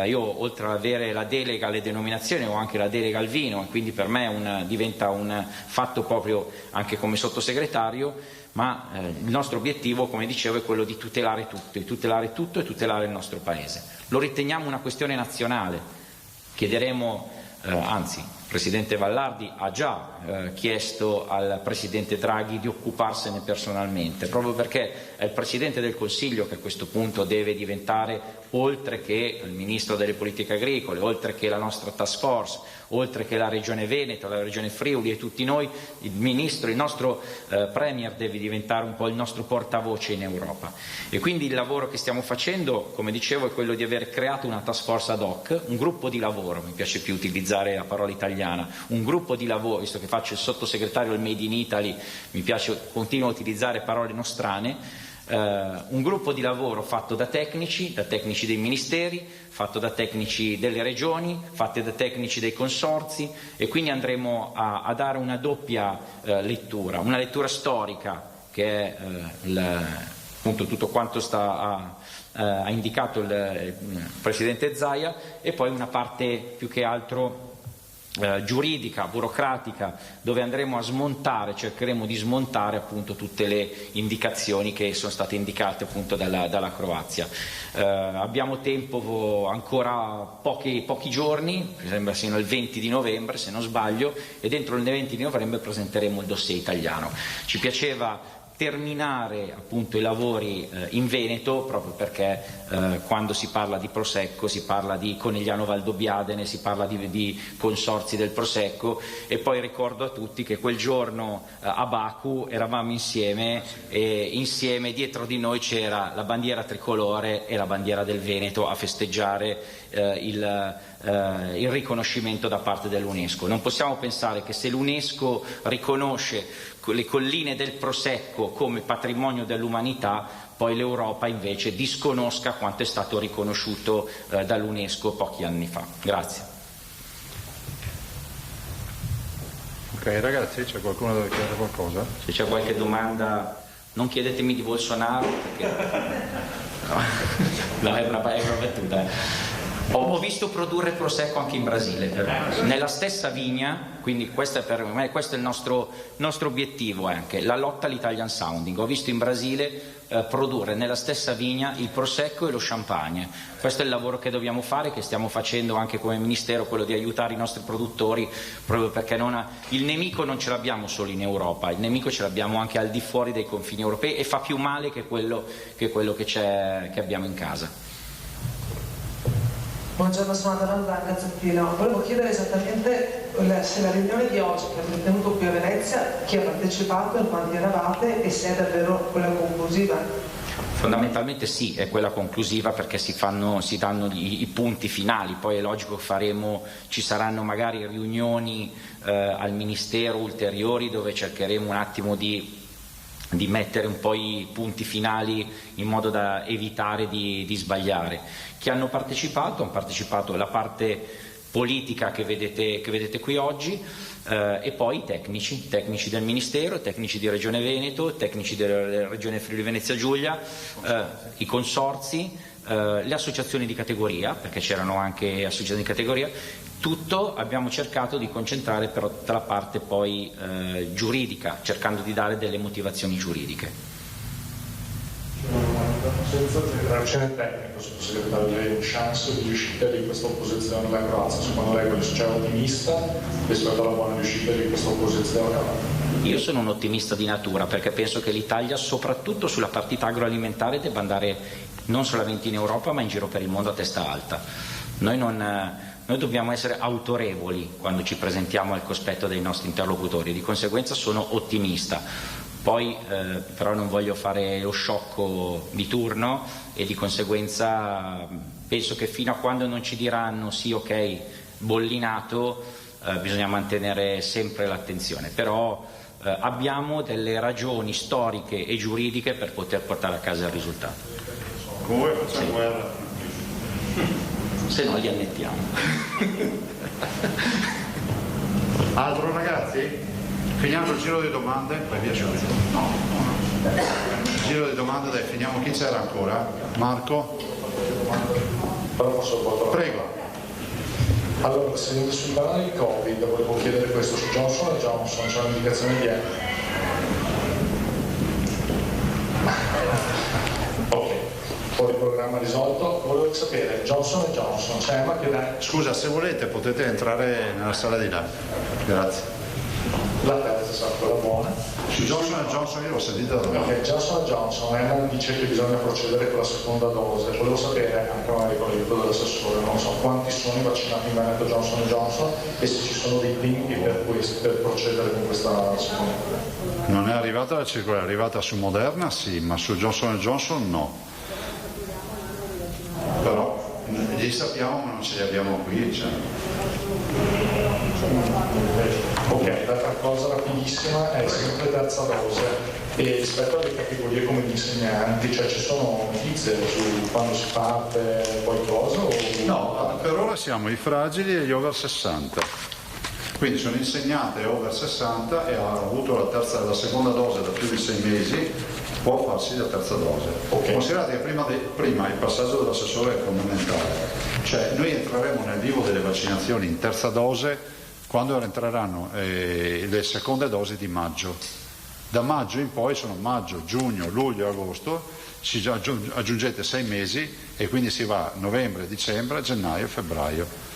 Io, oltre ad avere la delega alle denominazioni, ho anche la delega al vino, e quindi per me diventa un fatto proprio anche come sottosegretario, ma il nostro obiettivo, come dicevo, è quello di tutelare tutto e tutelare il nostro Paese. Lo riteniamo una questione nazionale. Chiederemo, anzi, il Presidente Vallardi ha già chiesto al Presidente Draghi di occuparsene personalmente, proprio perché è il Presidente del Consiglio che a questo punto deve diventare, oltre che il Ministro delle Politiche Agricole, oltre che la nostra task force, oltre che la Regione Veneto, la Regione Friuli e tutti noi, il nostro Premier deve diventare un po' il nostro portavoce in Europa. E quindi il lavoro che stiamo facendo, come dicevo, è quello di aver creato una task force ad hoc, un gruppo di lavoro, mi piace più utilizzare la parola italiana, un gruppo di lavoro, visto che faccio il sottosegretario del Made in Italy, continuo a utilizzare parole nostrane. Un gruppo di lavoro fatto da tecnici dei ministeri, fatto da tecnici delle regioni, fatti da tecnici dei consorzi, e quindi andremo a dare una doppia lettura, una lettura storica che è appunto tutto quanto ha indicato il Presidente Zaia, e poi una parte più che altro giuridica, burocratica, dove andremo a smontare, cercheremo di smontare appunto tutte le indicazioni che sono state indicate appunto dalla Croazia. Abbiamo tempo ancora pochi giorni, mi sembra siano il 20 di novembre se non sbaglio, e dentro il 20 di novembre presenteremo il dossier italiano. Ci piaceva terminare appunto i lavori in Veneto, proprio perché quando si parla di Prosecco si parla di Conegliano Valdobbiadene, si parla di consorzi del Prosecco, e poi ricordo a tutti che quel giorno a Baku eravamo insieme, e insieme dietro di noi c'era la bandiera tricolore e la bandiera del Veneto a festeggiare il riconoscimento da parte dell'UNESCO. Non possiamo pensare che se l'UNESCO riconosce le colline del Prosecco come patrimonio dell'umanità, poi l'Europa invece disconosca quanto è stato riconosciuto dall'UNESCO pochi anni fa. Grazie. Ok ragazzi, c'è qualcuno da chiedere qualcosa? Se c'è qualche domanda, non chiedetemi di Bolsonaro, perché no, è una battuta. Ho visto produrre Prosecco anche in Brasile, nella stessa vigna, quindi questo è il nostro obiettivo anche, la lotta all'Italian sounding. Ho visto in Brasile produrre nella stessa vigna il Prosecco e lo Champagne. Questo è il lavoro che dobbiamo fare, che stiamo facendo anche come Ministero, quello di aiutare i nostri produttori, proprio perché il nemico non ce l'abbiamo solo in Europa, il nemico ce l'abbiamo anche al di fuori dei confini europei, e fa più male che quello che abbiamo in casa. Buongiorno, sono Adana Blanca Zappino. Volevo chiedere esattamente se la riunione di oggi che avete tenuto qui a Venezia, chi ha partecipato, in quanti eravate, e se è davvero quella conclusiva. Fondamentalmente sì, è quella conclusiva, perché si danno i punti finali. Poi è logico che ci saranno magari riunioni al Ministero ulteriori, dove cercheremo un attimo di mettere un po' i punti finali in modo da evitare di sbagliare. Chi hanno partecipato la parte politica che vedete qui oggi, e poi i tecnici del Ministero, tecnici di Regione Veneto, tecnici della Regione Friuli Venezia Giulia, i consorzi, le associazioni di categoria, perché c'erano anche associazioni di categoria. Tutto abbiamo cercato di concentrare però tutta la parte poi giuridica, cercando di dare delle motivazioni giuridiche. Senza generazione tecnico, sottosegretario, lei ha un chance di riuscita di questa opposizione alla Croazia? Secondo lei c'è ottimista rispetto alla buona riuscita di questa opposizione? Io sono un ottimista di natura, perché penso che l'Italia, soprattutto sulla partita agroalimentare, debba andare non solamente in Europa ma in giro per il mondo a testa alta. Noi dobbiamo essere autorevoli quando ci presentiamo al cospetto dei nostri interlocutori, di conseguenza sono ottimista. Poi però non voglio fare lo sciocco di turno e di conseguenza penso che fino a quando non ci diranno sì, ok, bollinato, bisogna mantenere sempre l'attenzione, però abbiamo delle ragioni storiche e giuridiche per poter portare a casa il risultato. Con voi facciamo guerra. Se no li annettiamo. Altro ragazzi? Finiamo il giro di domande, poi via subito. Giro di domande, dai, finiamo. Chi c'era ancora? Marco? Prego. Allora, Presidente, sul banale Covid, volevo chiedere questo, su Johnson & Johnson c'è un'indicazione di Ok, poi il programma risolto. Volevo sapere, Johnson & Johnson, c'è EMA che dà... Scusa, se volete potete entrare nella sala di là. Grazie. La terza sarà quella buona. Su Johnson & Johnson io l'ho sentita da dove? Ok, Johnson & Johnson, EMA dice che bisogna procedere con la seconda dose. Volevo sapere, anche magari con l'aiuto dell'assessore, non so quanti sono i vaccinati in Veneto Johnson & Johnson e se ci sono dei limiti per procedere con questa seconda. Non è arrivata la circolare, è arrivata su Moderna sì, ma su Johnson & Johnson no. Però li sappiamo ma non ce li abbiamo qui. Cioè. Ok, l'altra cosa rapidissima è sempre terza dose e rispetto alle categorie come gli insegnanti, cioè ci sono notizie su quando si parte qualcosa? O... No, per ora siamo i fragili e gli over 60. Quindi sono insegnante over 60 e ha avuto la seconda dose da più di 6 mesi, può farsi la terza dose. Okay. Considerate che prima il passaggio dell'assessore è fondamentale, cioè noi entreremo nel vivo delle vaccinazioni in terza dose quando entreranno le seconde dosi di maggio. Da maggio in poi sono maggio, giugno, luglio, agosto, aggiungete 6 mesi e quindi si va novembre, dicembre, gennaio, febbraio.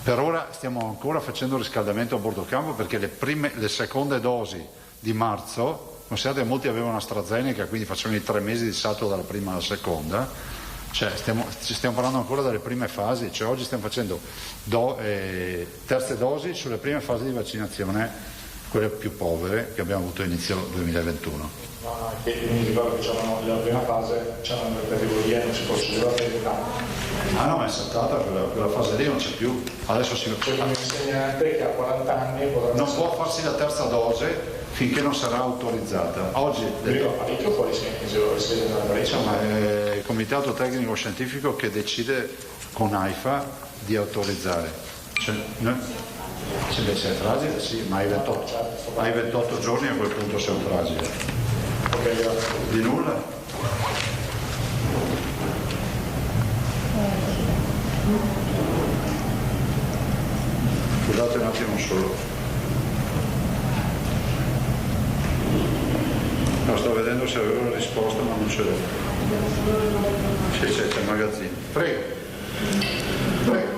Per ora stiamo ancora facendo riscaldamento a bordo campo perché le seconde dosi di marzo, considerate che molti avevano AstraZeneca, quindi facevano i 3 mesi di salto dalla prima alla seconda, cioè stiamo parlando ancora delle prime fasi, cioè oggi stiamo facendo terze dosi sulle prime fasi di vaccinazione, quelle più povere che abbiamo avuto inizio 2021. Mi ricordo che nella prima fase c'erano le categorie, non si procedeva per età. Ah no, ma è saltata quella fase lì, non c'è più. Adesso si c'è un insegnante che ha 40 anni non può farsi la terza dose finché non sarà autorizzata. Oggi parecchio fuori insomma, è il comitato tecnico scientifico che decide con AIFA di autorizzare. Se è fragile, sì, ma hai 28 giorni, a quel punto sei fragile. Okay, grazie. Di nulla? Scusate un attimo solo. No, sto vedendo se avevo la risposta ma non ce l'ho. Sì, c'è il magazzino. Prego. Prego.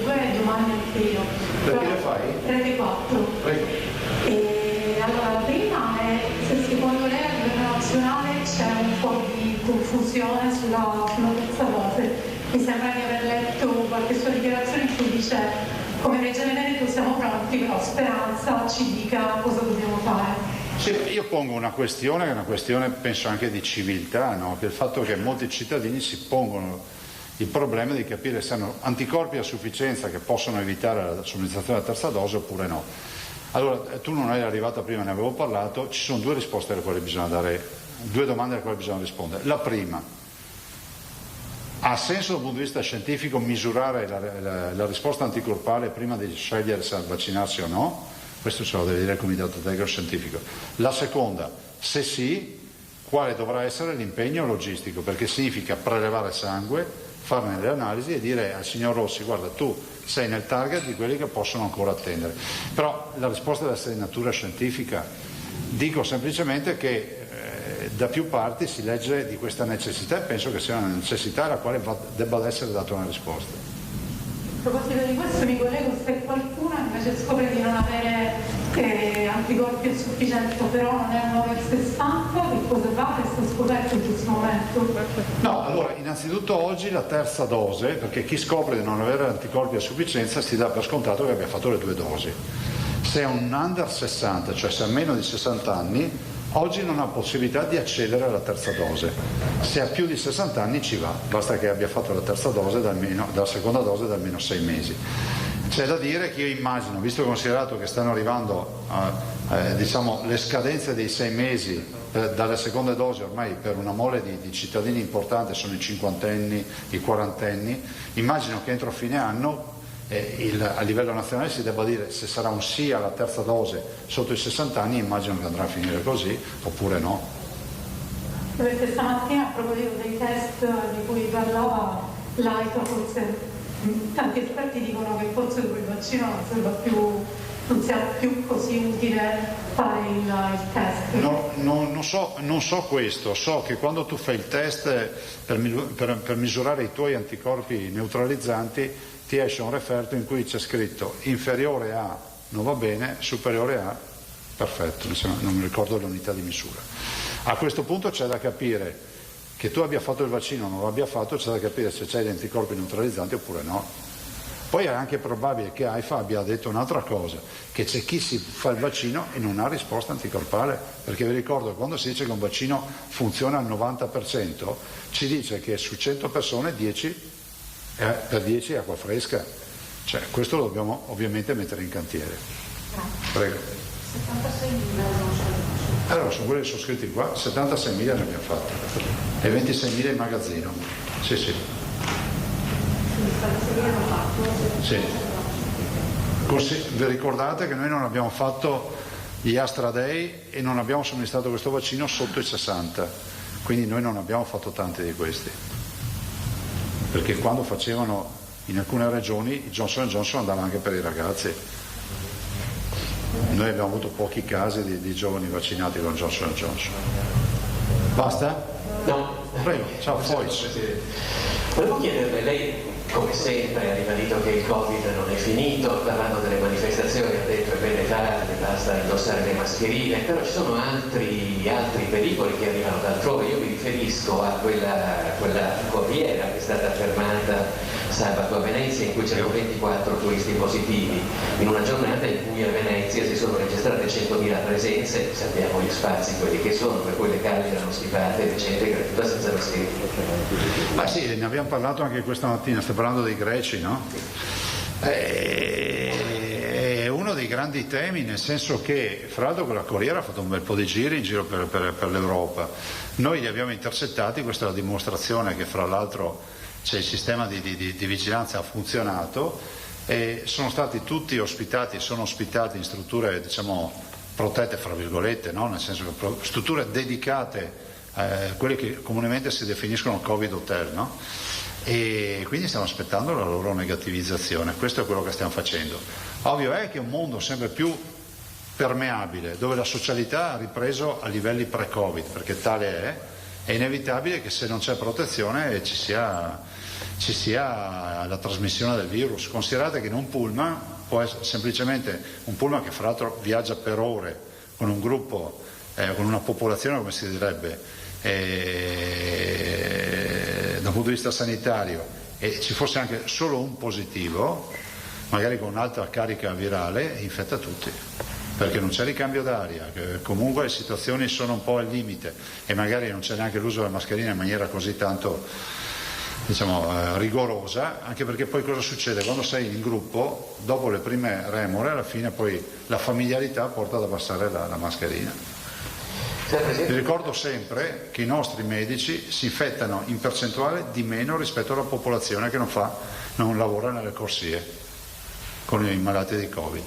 Due domande al filo. Da chi le fai? 34. Prego. Allora, la prima è se secondo lei a livello nazionale c'è un po' di confusione sulla terza dose. Mi sembra di aver letto qualche sua dichiarazione in cui dice come Regione Veneto siamo pronti, però Speranza ci dica cosa dobbiamo fare. Sì, io pongo una questione che è una questione penso anche di civiltà, no? Che il fatto che molti cittadini si pongono il problema di capire se hanno anticorpi a sufficienza che possono evitare la somministrazione della terza dose oppure no. Allora, tu non eri arrivata prima, ne avevo parlato, ci sono due risposte alle quali bisogna dare, due domande alle quali bisogna rispondere. La prima, ha senso dal punto di vista scientifico misurare la risposta anticorpale prima di scegliere se vaccinarsi o no? Questo ce lo deve dire il comitato tecnico scientifico. La seconda, se sì, quale dovrà essere l'impegno logistico? Perché significa prelevare sangue, farne le analisi e dire al signor Rossi guarda tu sei nel target di quelli che possono ancora attendere. Però la risposta deve essere di natura scientifica. Dico semplicemente che da più parti si legge di questa necessità e penso che sia una necessità alla quale debba essere data una risposta. A proposito di questo mi collego, se qualcuno invece scopre di non avere anticorpi a sufficienza però non è un over 60, che cosa fa? Che sta scoperto in questo momento? No, allora innanzitutto oggi la terza dose, perché chi scopre di non avere anticorpi a sufficienza si dà per scontato che abbia fatto le 2 dosi. Se è un under 60, cioè se ha meno di 60 anni, oggi non ha possibilità di accedere alla terza dose. Se ha più di 60 anni ci va, basta che abbia fatto la terza dose dalla seconda dose da almeno 6 mesi. C'è da dire che io immagino, visto e considerato che stanno arrivando diciamo, le scadenze dei 6 mesi dalle seconde dosi, ormai per una mole di cittadini importante sono i cinquantenni, i quarantenni, immagino che entro fine anno a livello nazionale si debba dire se sarà un sì alla terza dose sotto i 60 anni, immagino che andrà a finire così, oppure no. Perché stamattina a proposito dei test di cui parlava l'AIFA, forse tanti esperti dicono che forse con il vaccino non sia più così utile fare il test. No, non so questo, so che quando tu fai il test per misurare i tuoi anticorpi neutralizzanti ti esce un referto in cui c'è scritto inferiore a non va bene, superiore a perfetto, non mi ricordo l'unità di misura. A questo punto c'è da capire che tu abbia fatto il vaccino o non l'abbia fatto, c'è da capire se c'hai gli anticorpi neutralizzanti oppure no. Poi è anche probabile che AIFA abbia detto un'altra cosa, che c'è chi si fa il vaccino e non ha risposta anticorpale, perché vi ricordo che quando si dice che un vaccino funziona al 90%, ci dice che su 100 persone 10 per 10 è acqua fresca, cioè questo lo dobbiamo ovviamente mettere in cantiere. Prego. 76.000 allora sono quelli che sono scritti qua, 76.000 ne abbiamo fatte e 26.000 in magazzino. Sì. Sì. Vi ricordate che noi non abbiamo fatto gli Astra Day e non abbiamo somministrato questo vaccino sotto i 60, quindi noi non abbiamo fatto tanti di questi. Perché quando facevano in alcune regioni il Johnson & Johnson andava anche per i ragazzi. Noi abbiamo avuto pochi casi di giovani vaccinati con Johnson & Johnson. Basta? No. Prego, ciao Foix. Volevo chiederle, lei come sempre ha ribadito che il Covid non è finito, parlando delle manifestazioni ha detto è bene farle, basta indossare le mascherine, però ci sono altri pericoli che arrivano da altrove. Io mi riferisco a quella corriera che è stata fermata sabato a Venezia in cui c'erano 24 turisti positivi, in una giornata in cui a Venezia si sono registrate 100.000 presenze, sappiamo gli spazi quelli che sono, per cui le calli erano stipate, le gente gratuita senza mascherine. Ma sì, ne abbiamo parlato anche questa mattina, stiamo parlando dei greci, no? È uno dei grandi temi, nel senso che fra l'altro quella corriera ha fatto un bel po' di giri in giro per l'Europa. Noi li abbiamo intercettati, questa è la dimostrazione che fra l'altro c'è il sistema di vigilanza ha funzionato e sono stati tutti ospitati, sono ospitati in strutture diciamo protette fra virgolette, no? Nel senso che strutture dedicate quelle che comunemente si definiscono Covid hotel, no? E quindi stiamo aspettando la loro negativizzazione, questo è quello che stiamo facendo. Ovvio è che è un mondo sempre più permeabile, dove la socialità ha ripreso a livelli pre-Covid, perché tale è inevitabile che se non c'è protezione ci sia la trasmissione del virus. Considerate che in un pullman può essere semplicemente un pullman che fra l'altro viaggia per ore con un gruppo, con una popolazione, come si direbbe, da un punto di vista sanitario, e ci fosse anche solo un positivo, magari con un'altra carica virale, infetta tutti, perché non c'è ricambio d'aria, comunque le situazioni sono un po' al limite e magari non c'è neanche l'uso della mascherina in maniera così tanto rigorosa, anche perché poi cosa succede? Quando sei in gruppo, dopo le prime remore, alla fine poi la familiarità porta ad abbassare la mascherina. Vi ricordo sempre che i nostri medici si infettano in percentuale di meno rispetto alla popolazione che non lavora nelle corsie con i malati di Covid.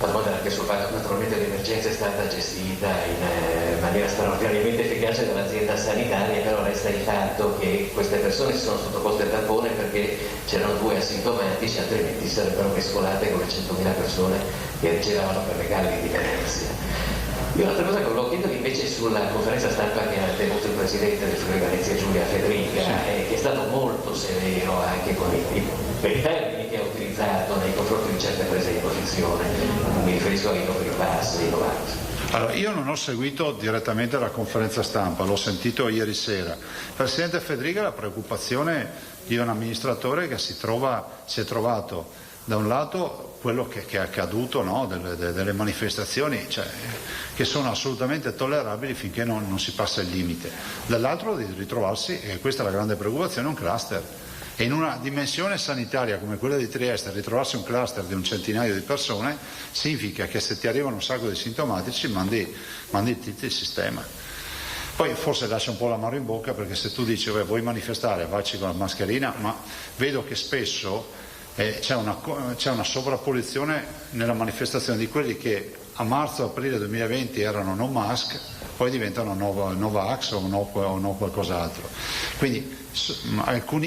Parliamo anche sul fatto che naturalmente l'emergenza è stata gestita in maniera straordinariamente efficace dall'azienda sanitaria, però resta il fatto che queste persone si sono sottoposte al tampone perché c'erano 2 asintomatici, altrimenti sarebbero mescolate con le 100.000 persone che giravano per le galli di Venezia. Io un'altra cosa che volevo chiedere invece sulla conferenza stampa che ha tenuto il presidente del Friuli Venezia Giulia Federica, che è stato molto severo anche per i termini che ha utilizzato nei confronti di certe prese di posizione, mi riferisco ai Green Pass e ai Novax. Allora, io non ho seguito direttamente la conferenza stampa, l'ho sentito ieri sera. Presidente Federica, la preoccupazione di un amministratore che si è trovato da un lato quello che è accaduto, no? delle manifestazioni, cioè, che sono assolutamente tollerabili finché non si passa il limite, dall'altro di ritrovarsi, e questa è la grande preoccupazione, un cluster. E in una dimensione sanitaria come quella di Trieste, ritrovarsi un cluster di un centinaio di persone significa che se ti arrivano un sacco di sintomatici mandi il sistema. Poi forse lascia un po' l'amaro in bocca, perché se tu dici vuoi manifestare, vacci con la mascherina, ma vedo che spesso c'è una sovrapposizione nella manifestazione di quelli che a marzo-aprile 2020 erano no mask, poi diventano Novax o no qualcos'altro. Quindi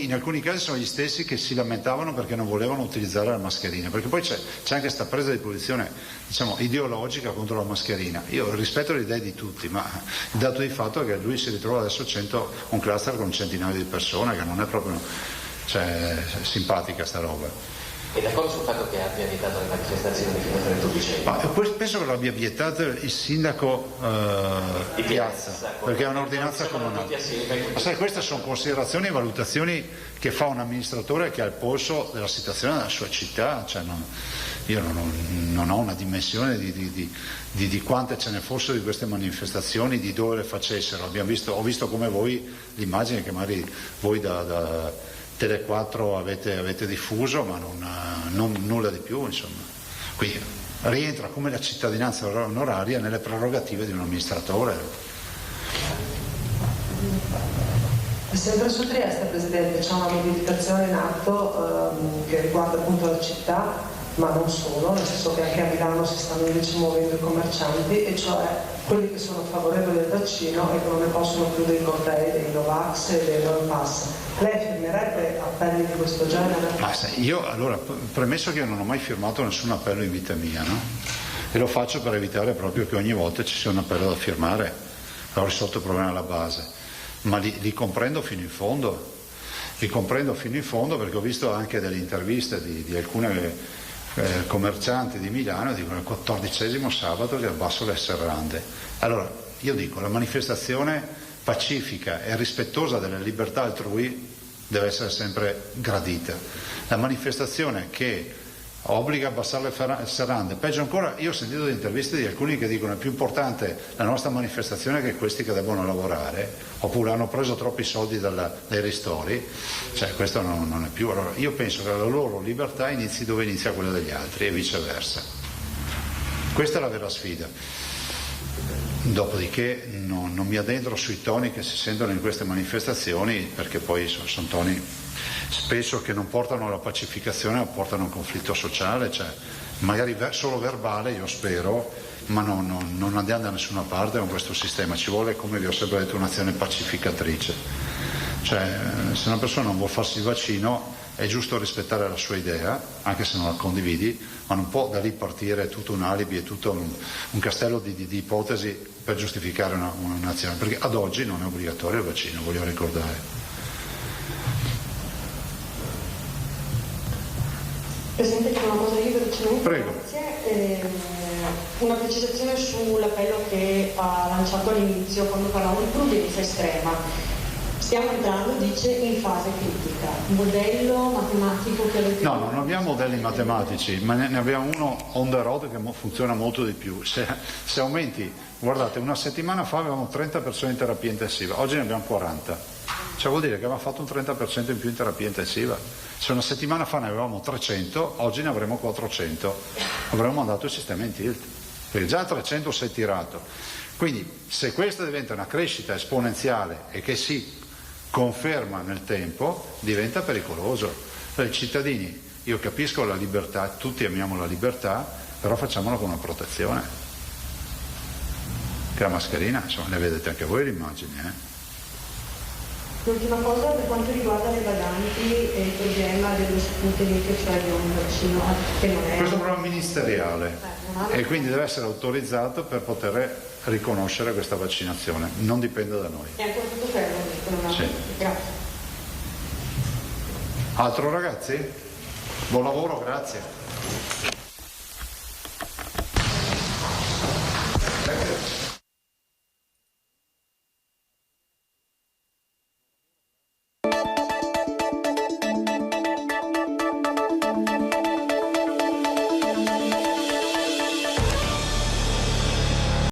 in alcuni casi sono gli stessi che si lamentavano perché non volevano utilizzare la mascherina, perché poi c'è anche questa presa di posizione, diciamo, ideologica contro la mascherina. Io rispetto le idee di tutti, ma il dato di fatto è che lui si ritrova adesso un cluster con un centinaio di persone, che non è proprio simpatica sta roba. È d'accordo sul fatto che abbia vietato le manifestazioni fino al 31 dicembre? Penso che l'abbia vietato il sindaco di Piazza, perché è un'ordinanza comunale. Ma sai, queste sono considerazioni e valutazioni che fa un amministratore che ha il polso della situazione della sua città. Cioè io non ho una dimensione di quante ce ne fossero di queste manifestazioni, di dove le facessero. Ho visto come voi l'immagine che magari voi da Tele 4 avete diffuso, ma non nulla di più, insomma. Quindi rientra come la cittadinanza onoraria nelle prerogative di un amministratore. Sempre su Trieste, Presidente, c'è una mobilitazione in atto che riguarda appunto la città, ma non solo, nel senso che anche a Milano si stanno invece muovendo i commercianti, e cioè quelli che sono favorevoli al vaccino e che non ne possono più dei cortei, dei Novax e dei Green Pass. Lei firmerebbe appelli di questo genere? Ma io, allora, premesso che io non ho mai firmato nessun appello in vita mia, no? E lo faccio per evitare proprio che ogni volta ci sia un appello da firmare, ho risolto il problema alla base, ma li comprendo fino in fondo, perché ho visto anche delle interviste di alcune commercianti di Milano, dicono il 14° sabato che abbasso le serrande. Allora io dico, la manifestazione pacifica e rispettosa delle libertà altrui deve essere sempre gradita. La manifestazione che obbliga a abbassare le serrande, peggio ancora, io ho sentito delle interviste di alcuni che dicono è più importante la nostra manifestazione che questi che devono lavorare, oppure hanno preso troppi soldi dai ristori, cioè questo non è più. Allora io penso che la loro libertà inizi dove inizia quella degli altri e viceversa. Questa è la vera sfida. Dopodiché non mi addentro sui toni che si sentono in queste manifestazioni, perché poi sono toni spesso che non portano alla pacificazione, ma portano a un conflitto sociale, cioè magari solo verbale, io spero, ma non andiamo da nessuna parte con questo sistema. Ci vuole, come vi ho sempre detto, un'azione pacificatrice. Cioè, se una persona non vuol farsi il vaccino è giusto rispettare la sua idea, anche se non la condividi, ma non può da lì partire tutto un alibi e tutto un castello di ipotesi per giustificare un'azione, perché ad oggi non è obbligatorio il vaccino, voglio ricordare. Presidente, c'è una cosa io velocemente. Prego. Grazie. Una precisazione sull'appello che ha lanciato all'inizio quando parlavo di prudenza estrema. Stiamo entrando, dice, in fase critica. Modello matematico che avete... No, non abbiamo modelli matematici, ma ne abbiamo uno on the road che funziona molto di più. Se aumenti, guardate, una settimana fa avevamo 30 persone in terapia intensiva, oggi ne abbiamo 40. Cioè vuol dire che avevamo fatto un 30% in più in terapia intensiva. Se una settimana fa ne avevamo 300, oggi ne avremo 400. Avremmo mandato il sistema in tilt, perché già a 300 si è tirato. Quindi se questa diventa una crescita esponenziale e che si conferma nel tempo, diventa pericoloso. Per i cittadini, io capisco la libertà, tutti amiamo la libertà, però facciamolo con una protezione. Che la mascherina, insomma, ne vedete anche voi le immagini, L'ultima cosa per quanto riguarda le badanti e il problema dello Sputnik, cioè di un vaccino che non è... Questo è un problema ministeriale e quindi deve essere autorizzato per poter riconoscere questa vaccinazione, non dipende da noi. È ancora tutto fermo, sì. Grazie. Altro ragazzi? Buon lavoro, grazie.